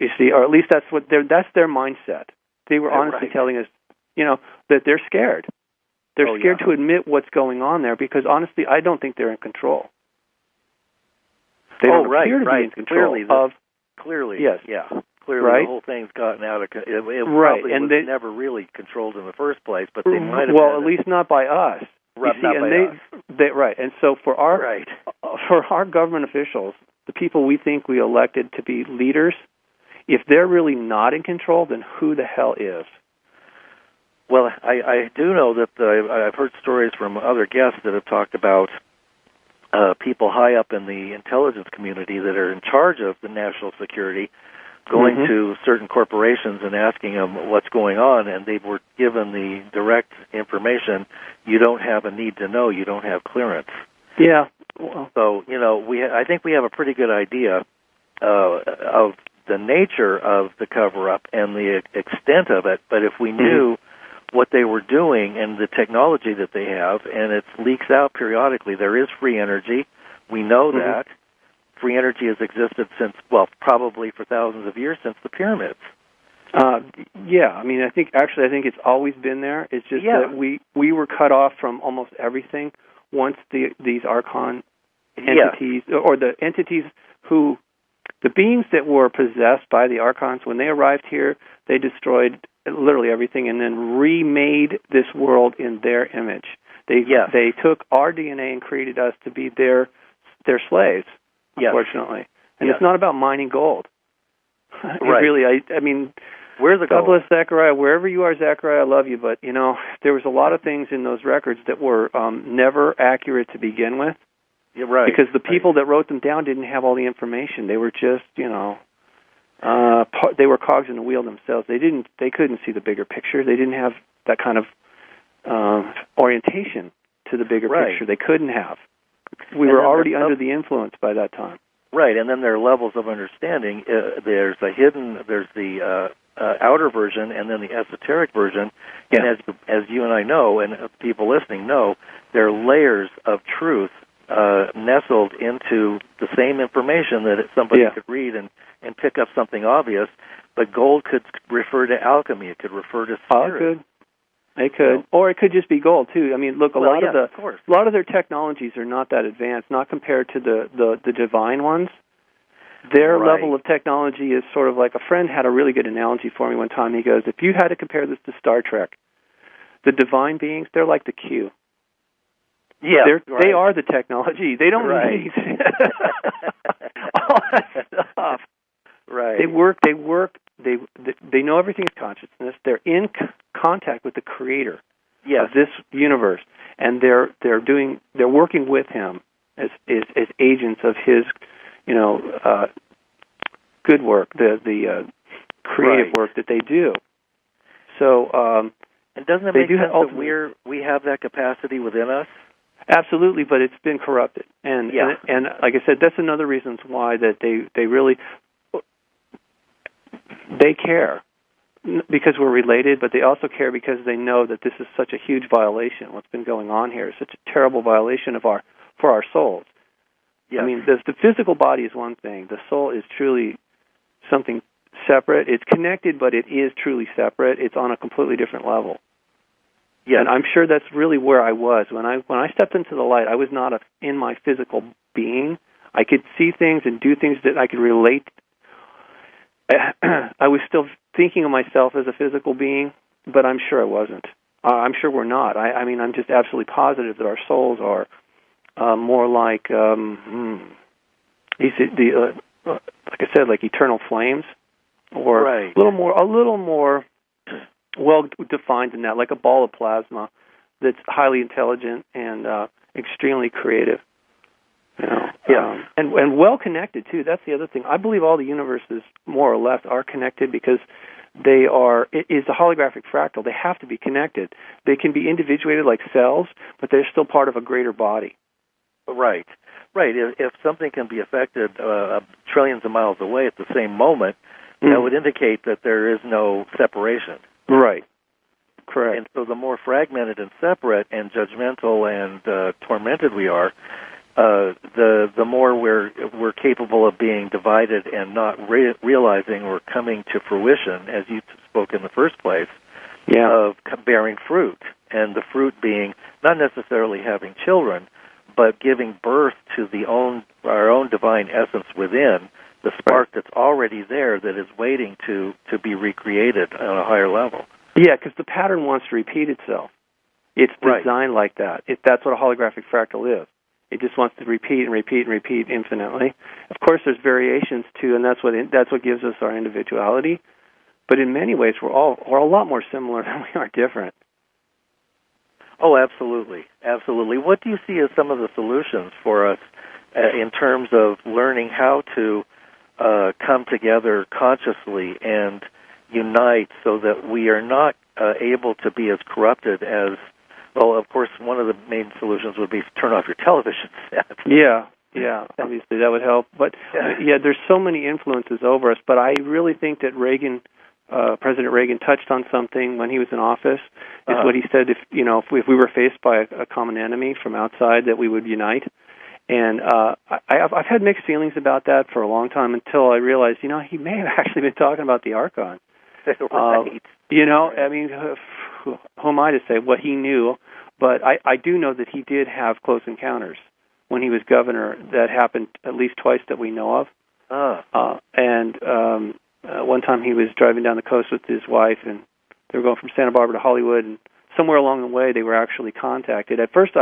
You see, or at least that's their mindset. They were honestly telling us, that they're scared. They're scared to admit what's going on there because honestly, I don't think they're in control. They don't appear to be in control clearly, yes. Yeah. Clearly, the whole thing's gotten out of control. It probably was never really controlled in the first place, but they might have. Well, at least not by us. Not by us. Right, and so for our government officials, the people we think we elected to be leaders, if they're really not in control, then who the hell is? Well, I do know that I've heard stories from other guests that have talked about people high up in the intelligence community that are in charge of the national security going to certain corporations and asking them what's going on, and they were given the direct information, you don't have a need to know, you don't have clearance. Yeah. So, I think we have a pretty good idea of the nature of the cover-up and the extent of it, but if we knew what they were doing and the technology that they have, and it leaks out periodically. There is free energy. We know that. Free energy has existed since, probably for thousands of years, since the pyramids. Yeah, I mean, I think it's always been there. It's just that we were cut off from almost everything once these Archon entities, or the entities the beings that were possessed by the Archons, when they arrived here, they destroyed literally everything and then remade this world in their image. They took our DNA and created us to be their slaves, unfortunately. And it's not about mining gold. Really, I mean, where's the gold? God bless Zechariah. Wherever you are, Zechariah, I love you. But, there was a lot of things in those records that were never accurate to begin with. Yeah, right. Because the people that wrote them down didn't have all the information. They were just, they were cogs in the wheel themselves. They couldn't see the bigger picture. They didn't have that kind of orientation to the bigger picture. They couldn't have. We were already under the influence by that time. Right, and then there are levels of understanding. There's the outer version, and then the esoteric version. Yeah. And as you and I know, and people listening know, there are layers of truth nestled into the same information that somebody could read and pick up something obvious. But gold could refer to alchemy. It could refer to spirit. It could, or it could just be gold too. I mean, look, a lot of their technologies are not that advanced, not compared to the divine ones. Their level of technology is sort of like, a friend had a really good analogy for me one time. He goes, if you had to compare this to Star Trek, the divine beings, they're like the Q. Yeah, they are the technology. They don't need all that stuff. Right. They work. They know everything's consciousness. They're in contact with the Creator of this universe, and they're working with Him as agents of His, good work, the creative work that they do. So, and doesn't it make sense that we have that capacity within us? Absolutely, but it's been corrupted, and like I said, that's another reason why that they really care, because we're related, but they also care because they know that this is such a huge violation. What's been going on here is such a terrible violation for our souls. Yeah. I mean, the physical body is one thing. The soul is truly something separate. It's connected, but it is truly separate. It's on a completely different level. Yeah, and I'm sure that's really where I was when I stepped into the light. I was not in my physical being. I could see things and do things that I could relate. I was still thinking of myself as a physical being, but I'm sure I wasn't. I'm sure we're not. I mean, I'm just absolutely positive that our souls are more like, like I said, like eternal flames, or right. a little more well defined than that, like a ball of plasma that's highly intelligent and extremely creative. You know, and well connected too. That's the other thing. I believe all the universes, more or less, are connected because they are. It is a holographic fractal. They have to be connected. They can be individuated like cells, but they're still part of a greater body. Right. If something can be affected trillions of miles away at the same moment, that would indicate that there is no separation. Right. Correct. And so the more fragmented and separate and judgmental and tormented we are, the more we're capable of being divided and not realizing or coming to fruition, as you spoke in the first place, of bearing fruit. And the fruit being not necessarily having children, but giving birth to our own divine essence within, the spark that's already there that is waiting to be recreated on a higher level. Yeah, because the pattern wants to repeat itself. It's designed like that. That's what a holographic fractal is. It just wants to repeat and repeat and repeat infinitely. Of course, there's variations too, and that's what gives us our individuality. But in many ways, we're a lot more similar than we are different. Oh, absolutely. What do you see as some of the solutions for us in terms of learning how to come together consciously and unite so that we are not able to be as corrupted as, well, of course, one of the main solutions would be to turn off your television set. Yeah, obviously that would help. But, there's so many influences over us, but I really think that President Reagan touched on something when he was in office, is what he said, if we were faced by a common enemy from outside, that we would unite. And I've had mixed feelings about that for a long time until I realized, he may have actually been talking about the Archons. Right. I mean, who am I to say what he knew? But I do know that he did have close encounters when he was governor. That happened at least twice that we know of. One time he was driving down the coast with his wife, and they were going from Santa Barbara to Hollywood, and somewhere along the way they were actually contacted. At first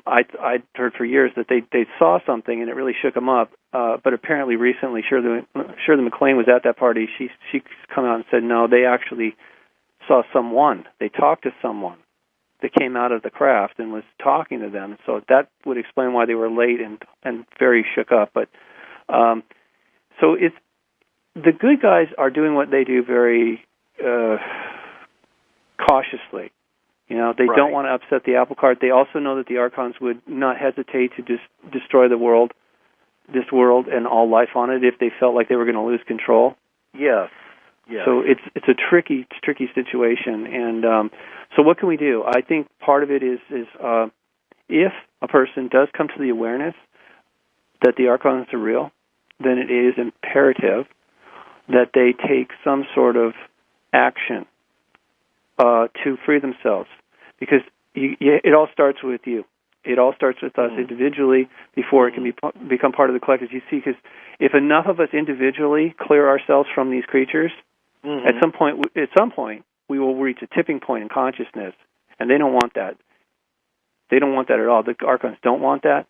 I'd heard for years that they saw something and it really shook them up, but apparently recently Shirley MacLaine was at that party. She's come out and said no, they actually saw someone. They talked to someone that came out of the craft and was talking to them. So that would explain why they were late and very shook up. But so it's the good guys are doing what they do very cautiously. They don't want to upset the apple cart. They also know that the Archons would not hesitate to just destroy this world and all life on it if they felt like they were going to lose control. Yes. So it's a tricky situation. And so what can we do? I think part of it is if a person does come to the awareness that the Archons are real, then it is imperative that they take some sort of action to free themselves, because it all starts with you. It all starts with us individually before it can become part of the collective. You see, because if enough of us individually clear ourselves from these creatures, at some point we will reach a tipping point in consciousness, and they don't want that. They don't want that at all. The Archons don't want that,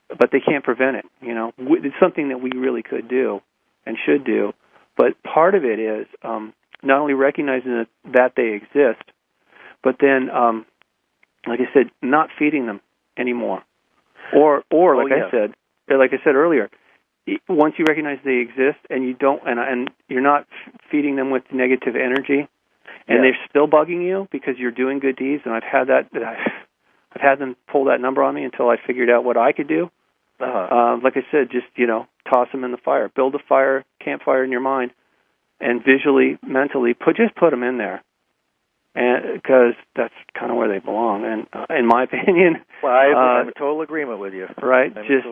but they can't prevent it. It's something that we really could do and should do. But part of it is not only recognizing that they exist, but then, like I said, not feeding them anymore. Or I said earlier, once you recognize they exist and you don't, and you're not feeding them with negative energy, and they're still bugging you because you're doing good deeds, and I've had them pull that number on me until I figured out what I could do. Like I said, just toss them in the fire, build a campfire in your mind, and visually, mentally, put them in there, and because that's kind of where they belong. And in my opinion, well, I'm in total agreement with you. Right, just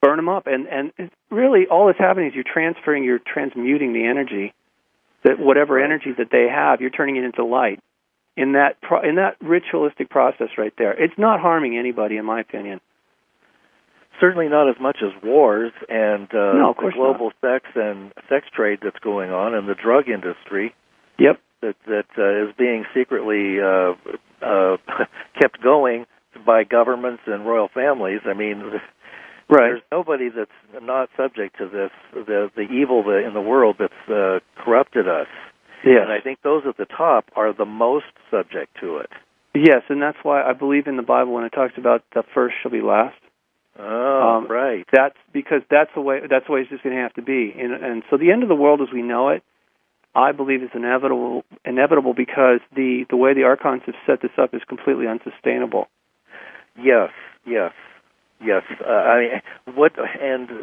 burn them up, and really all that's happening is you're transmuting the energy that whatever energy that they have, you're turning it into light. In that ritualistic process right there, it's not harming anybody, in my opinion. Certainly not as much as wars and no, the global sex and sex trade that's going on, and the drug industry. Yep. That is being secretly kept going by governments and royal families. I mean, there's nobody that's not subject to this. The evil in the world that's corrupted us. Yes. And I think those at the top are the most subject to it. Yes, and that's why I believe in the Bible when it talks about the first shall be last. Oh, right. That's because that's the way it's just going to have to be. And so the end of the world as we know it, I believe is inevitable because the way the Archons have set this up is completely unsustainable. Yes. I mean,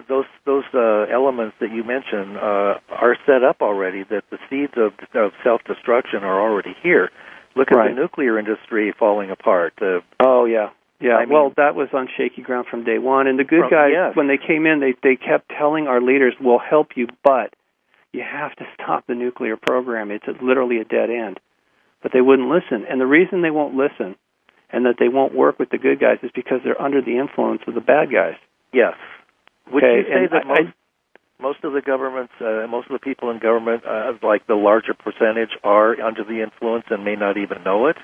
those elements that you mentioned are set up already. That the seeds of self-destruction are already here. Look at the nuclear industry falling apart. Oh yeah. I mean, that was on shaky ground from day one. And the good guys, when they came in, they kept telling our leaders, "We'll help you, but you have to stop the nuclear program. It's literally a dead end." But they wouldn't listen. And the reason they won't listen and that they won't work with the good guys is because they're under the influence of the bad guys. Yes. Would you say that most of the governments, most of the people in government, like the larger percentage, are under the influence and may not even know it?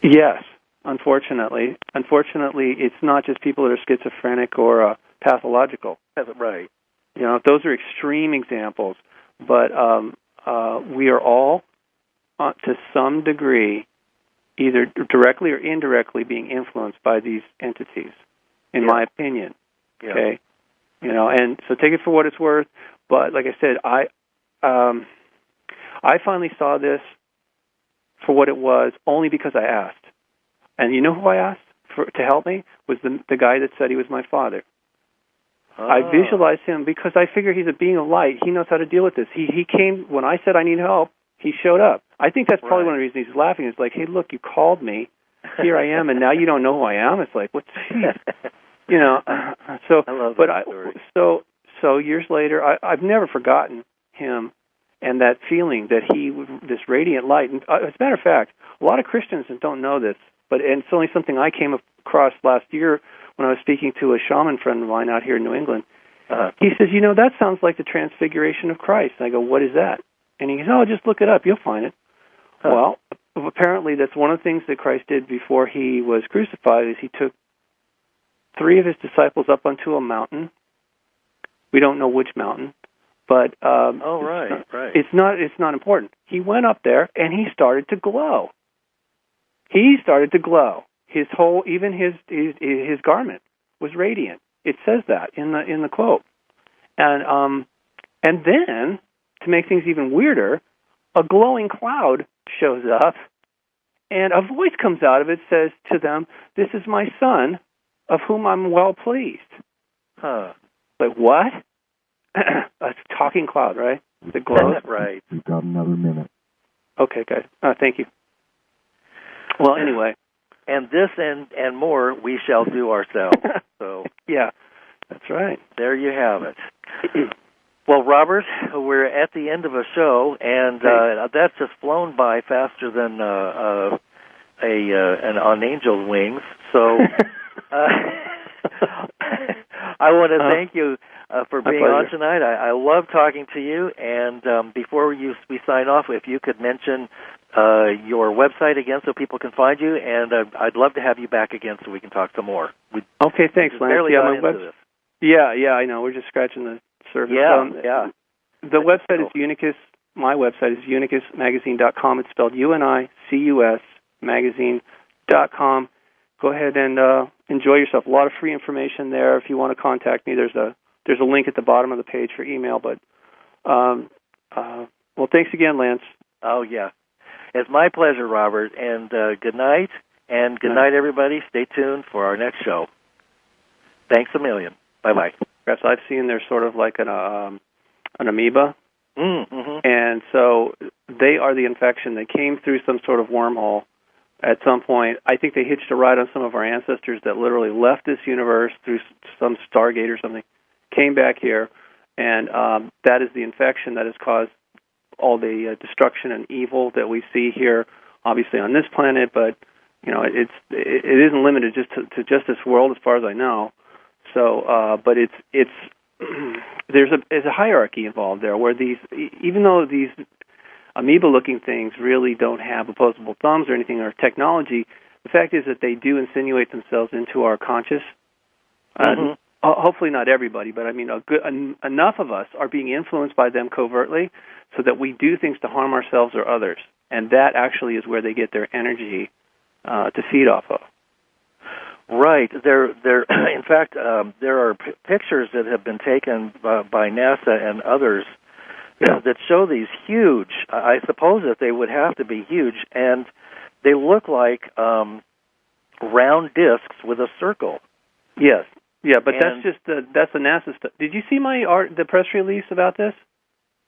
Yes, unfortunately. Unfortunately, it's not just people that are schizophrenic or pathological. That's right. You know, those are extreme examples. But we are all, to some degree, either directly or indirectly being influenced by these entities, in my opinion. Yeah. Okay, you know, and so take it for what it's worth. But like I said, I finally saw this for what it was only because I asked. And you know who I asked to help me was the guy that said he was my father. I visualized him because I figure he's a being of light. He knows how to deal with this. He came when I said I need help. He showed up. I think that's probably one of the reasons he's laughing. It's like, hey, look, you called me. Here I am, and now you don't know who I am. It's like, what's you know? So, I love that story. So years later, I've never forgotten him and that feeling that this radiant light. And as a matter of fact, a lot of Christians don't know this, but it's only something I came across last year when I was speaking to a shaman friend of mine out here in New England. He says, you know, that sounds like the transfiguration of Christ. And I go, what is that? And he goes, oh, just look it up. You'll find it. Well, apparently that's one of the things that Christ did before he was crucified is he took 3 of his disciples up onto a mountain. We don't know which mountain, but it's not important. He went up there and he started to glow. He started to glow. His whole, even his garment was radiant. It says that in the quote. And then to make things even weirder, a glowing cloud shows up, and a voice comes out of it, says to them, "This is my son, of whom I'm well pleased." Like, what? A talking cloud, right? The glow. Right. We've got another minute. Okay, guys. Thank you. Well, anyway. And this and more we shall do ourselves. So yeah, that's right. There you have it. Well, Robert, we're at the end of a show, and that's just flown by faster than on angel wings. So I want to thank you for being on tonight. I love talking to you. And before we sign off, if you could mention your website again so people can find you, and I'd love to have you back again so we can talk some more. Okay, thanks, Lance. Yeah, my website. Yeah, I know. We're just scratching the surface. The website is Unicus. My website is unicusmagazine.com. It's spelled UNICUS magazine.com. Go ahead and enjoy yourself. A lot of free information there. If you want to contact me, there's a link at the bottom of the page for email. But well, thanks again, Lance. Oh yeah, it's my pleasure, Robert. And good night, and good night, everybody. Stay tuned for our next show. Thanks a million. Bye bye. Perhaps I've seen they're sort of like an amoeba, and so they are the infection. They came through some sort of wormhole at some point. I think they hitched a ride on some of our ancestors that literally left this universe through some Stargate or something, came back here, and that is the infection that has caused all the destruction and evil that we see here, obviously on this planet, but it isn't limited just to just this world, as far as I know. So, but it's there's a hierarchy involved there, where even though these amoeba-looking things really don't have opposable thumbs or anything, or technology, the fact is that they do insinuate themselves into our conscious. Hopefully not everybody, but I mean enough of us are being influenced by them covertly so that we do things to harm ourselves or others. And that actually is where they get their energy to feed off of. Right. In fact, there are pictures that have been taken by NASA and others that show these huge, I suppose that they would have to be huge, and they look like round discs with a circle. Yes. Yeah, but that's the NASA stuff. Did you see the press release about this?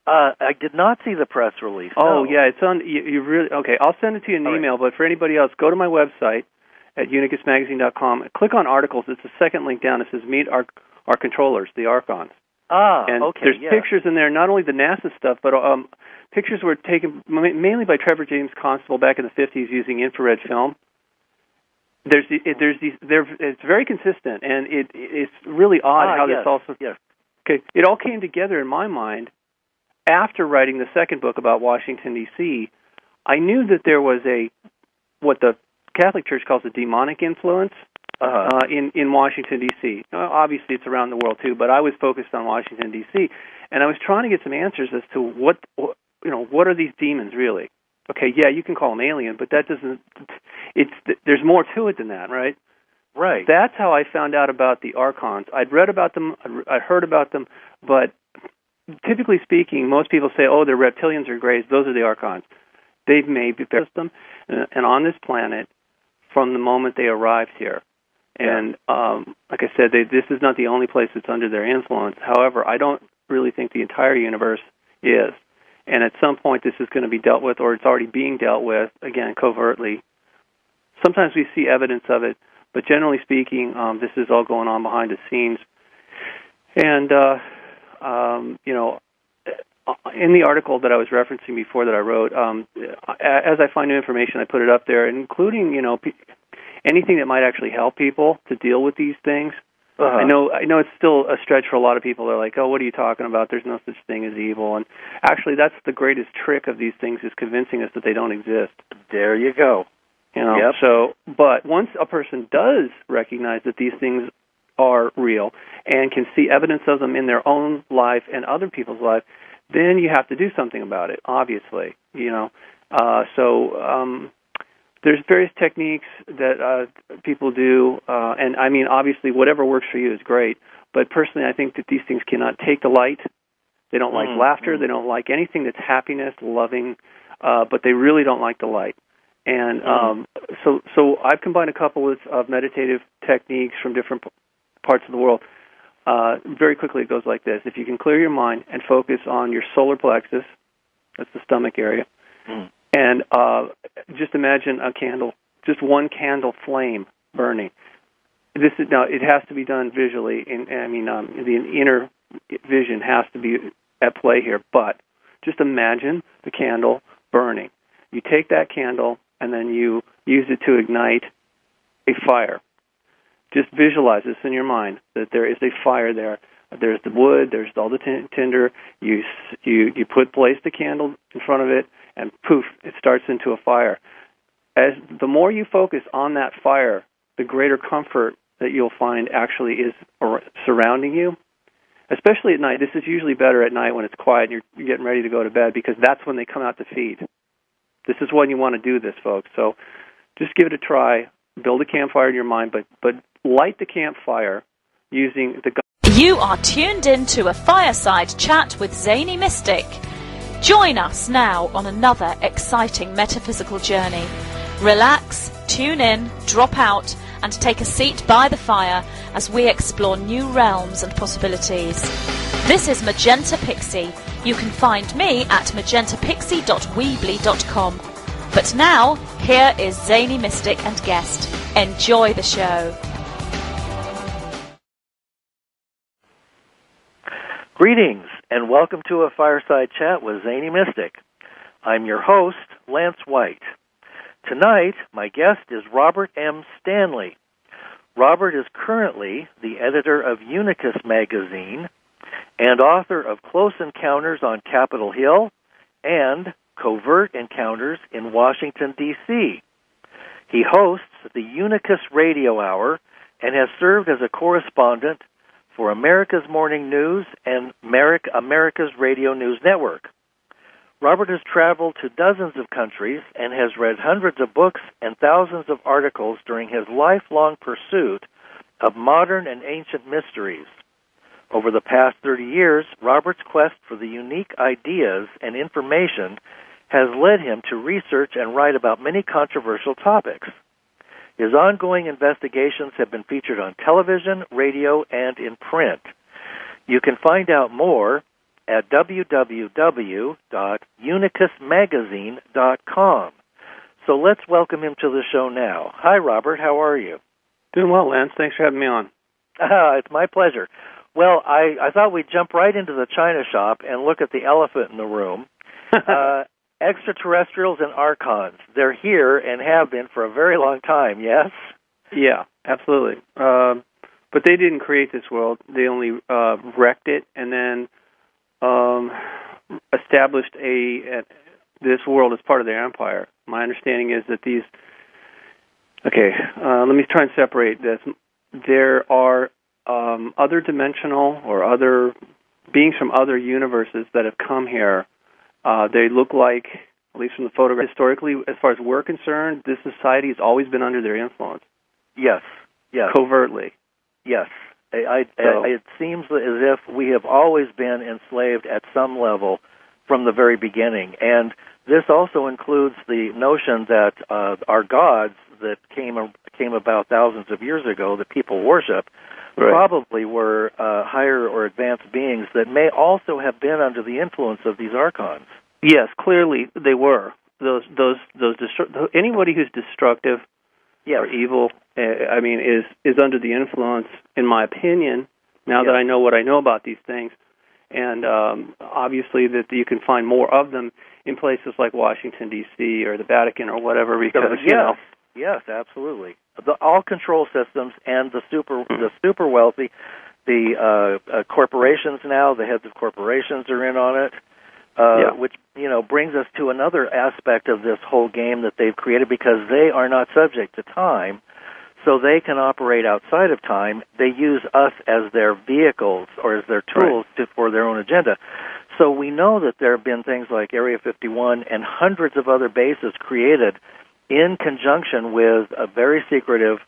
I did not see the press release. Oh, no. Yeah, it's on. You really okay? I'll send it to you in an email. But for anybody else, go to my website at unicusmagazine.com. Click on articles. It's the second link down. It says "Meet our controllers, the Archons." And okay. There's pictures in there, not only the NASA stuff, but pictures were taken mainly by Trevor James Constable back in the 50s using infrared film. It's very consistent, and it's really odd how this also. Yes. Okay, it all came together in my mind after writing the second book about Washington D.C. I knew that there was what the Catholic Church calls a demonic influence in Washington D.C. Obviously, it's around the world too, but I was focused on Washington D.C. and I was trying to get some answers as to what are these demons really? Okay, yeah, you can call them alien, but that doesn't. There's more to it than that, right? Right. That's how I found out about the Archons. I'd read about them, I'd heard about them, but typically speaking, most people say, "Oh, they're reptilians or greys." Those are the Archons. They've made the system, and on this planet, from the moment they arrived here. And like I said, this is not the only place that's under their influence. However, I don't really think the entire universe is. And at some point, this is going to be dealt with, or it's already being dealt with, again, covertly. Sometimes we see evidence of it, but generally speaking, this is all going on behind the scenes. And, in the article that I was referencing before that I wrote, as I find new information, I put it up there, including, anything that might actually help people to deal with these things. I know it's still a stretch for a lot of people. They're like, "Oh, what are you talking about? There's no such thing as evil." And actually, that's the greatest trick of these things, is convincing us that they don't exist. There you go. Yep. So, but once a person does recognize that these things are real and can see evidence of them in their own life and other people's life, then you have to do something about it, obviously. There's various techniques that people do, and I mean, obviously, whatever works for you is great. But personally, I think that these things cannot take the light. They don't like laughter. They don't like anything that's happiness, loving, but they really don't like the light. And so I've combined a couple of meditative techniques from different parts of the world. Very quickly, it goes like this. If you can clear your mind and focus on your solar plexus, that's the stomach area, and just imagine a candle, just one candle flame burning. Now, it has to be done visually. The inner vision has to be at play here, but just imagine the candle burning. You take that candle and then you use it to ignite a fire. Just visualize this in your mind, that there is a fire there. There's the wood, there's all the tinder. You place the candle in front of it, and poof, it starts into a fire. As the more you focus on that fire, the greater comfort that you'll find actually is surrounding you, especially at night. This is usually better at night when it's quiet and you're getting ready to go to bed, because that's when they come out to feed. This is when you want to do this, folks. So just give it a try. Build a campfire in your mind, but light the campfire using the... You are tuned in to a Fireside Chat with Zany Mystic. Join us now on another exciting metaphysical journey. Relax, tune in, drop out, and take a seat by the fire as we explore new realms and possibilities. This is Magenta Pixie. You can find me at magentapixie.weebly.com. But now, here is Zany Mystic and guest. Enjoy the show. Greetings, and welcome to a Fireside Chat with Zany Mystic. I'm your host, Lance White. Tonight, my guest is Robert M. Stanley. Robert is currently the editor of Unicus magazine and author of Close Encounters on Capitol Hill and Covert Encounters in Washington, D.C. He hosts the Unicus Radio Hour and has served as a correspondent for America's Morning News and America's Radio News Network. Robert has traveled to dozens of countries and has read hundreds of books and thousands of articles during his lifelong pursuit of modern and ancient mysteries. Over the past 30 years, Robert's quest for the unique ideas and information has led him to research and write about many controversial topics. His ongoing investigations have been featured on television, radio, and in print. You can find out more at www.unicusmagazine.com. So let's welcome him to the show now. Hi, Robert. How are you? Doing well, Lance. Thanks for having me on. It's my pleasure. Well, I thought we'd jump right into the china shop and look at the elephant in the room. Extraterrestrials and Archons. They're here and have been for a very long time, yes? Yeah, absolutely. But they didn't create this world. They only wrecked it and then established this world as part of their empire. My understanding is that these... Okay, let me try and separate this. There are other dimensional or other beings from other universes that have come here. They look like, at least from the photograph, historically, as far as we're concerned, this society has always been under their influence. Yes. Covertly. Yes. It seems as if we have always been enslaved at some level from the very beginning. And this also includes the notion that our gods that came about thousands of years ago that people worship probably were higher or advanced beings that may also have been under the influence of these Archons. Yes, clearly they were. Anybody who's destructive or evil, is under the influence, in my opinion, now that I know what I know about these things. And obviously that you can find more of them in places like Washington, D.C. or the Vatican or whatever. Because, Yes, absolutely. All control systems and the super wealthy, the corporations now, the heads of corporations are in on it, which brings us to another aspect of this whole game that they've created because they are not subject to time, so they can operate outside of time. They use us as their vehicles or as their tools for their own agenda. So we know that there have been things like Area 51 and hundreds of other bases created in conjunction with very secretive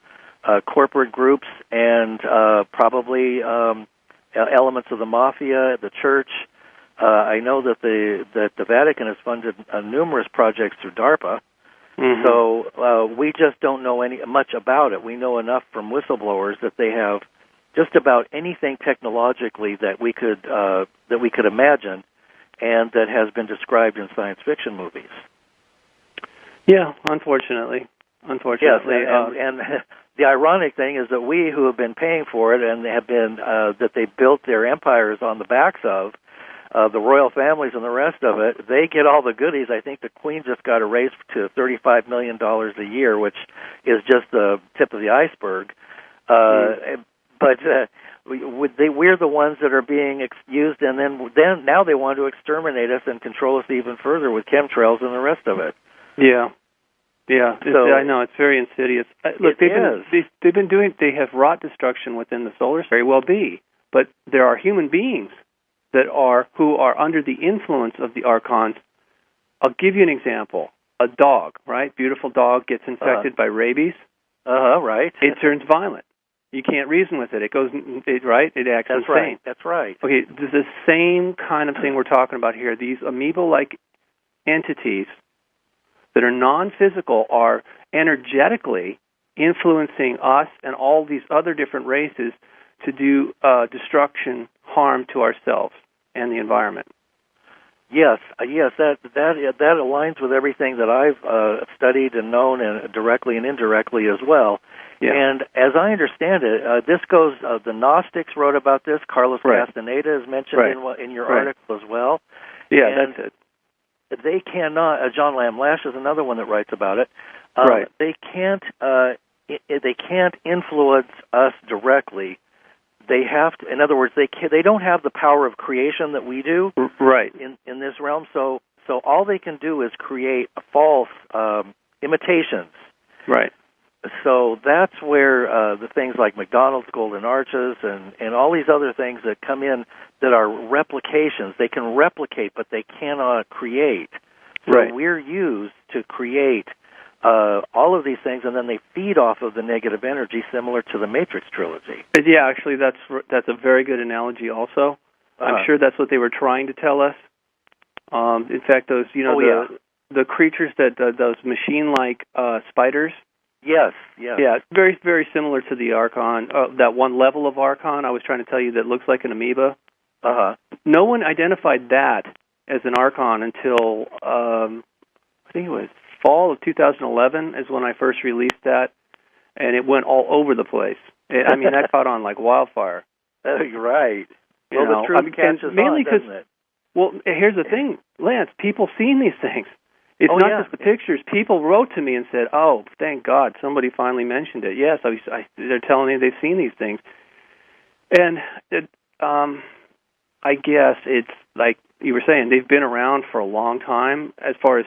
corporate groups and probably elements of the mafia, the church. I know that the Vatican has funded numerous projects through DARPA. Mm-hmm. So we just don't know much about it. We know enough from whistleblowers that they have just about anything technologically that we could imagine, and that has been described in science fiction movies. Yeah, unfortunately. Yes, and the ironic thing is that we who have been paying for it and have been that they built their empires on the backs of the royal families and the rest of it, they get all the goodies. I think the Queen just got a raise to $35 million a year, which is just the tip of the iceberg. But we're the ones that are being used, and then now they want to exterminate us and control us even further with chemtrails and the rest of it. Yeah. I know it's very insidious. Look, they have wrought destruction within the solar system. Very well be, but there are human beings who are under the influence of the Archons. I'll give you an example. A dog, right? Beautiful dog gets infected by rabies. Right. It turns violent. You can't reason with it. It goes, right? It acts insane. That's right. Okay, the same kind of thing we're talking about here. These amoeba-like entities that are non-physical are energetically influencing us and all these other different races to do destruction, harm to ourselves and the environment. Yes, that aligns with everything that I've studied and known, and directly and indirectly as well. Yeah. And as I understand it, this goes. The Gnostics wrote about this. Carlos Castaneda is mentioned in your article as well. Yeah, and that's it. They cannot. John Lamb Lash is another one that writes about it. They can't. They can't influence us directly. They have to. In other words, they don't have the power of creation that we do. Right. In this realm, so all they can do is create false imitations. Right. So that's where the things like McDonald's Golden Arches and all these other things that come in that are replications. They can replicate, but they cannot create. So we're used to create all of these things, and then they feed off of the negative energy, similar to the Matrix trilogy. Yeah, actually, that's a very good analogy. Also, I'm sure that's what they were trying to tell us. In fact, those the creatures that those machine-like spiders. Yes. Yeah, very, very similar to the Archon, that one level of Archon I was trying to tell you that looks like an amoeba. No one identified that as an Archon until, I think it was fall of 2011 is when I first released that, and it went all over the place. I mean, that caught on like wildfire. You're right. Well, the truth catches on, doesn't it? Well, here's the thing, Lance, people seen these things. It's not just the pictures. People wrote to me and said, "Oh, thank God, somebody finally mentioned it." Yes, they're telling me they've seen these things, and I guess it's like you were saying, they've been around for a long time as far as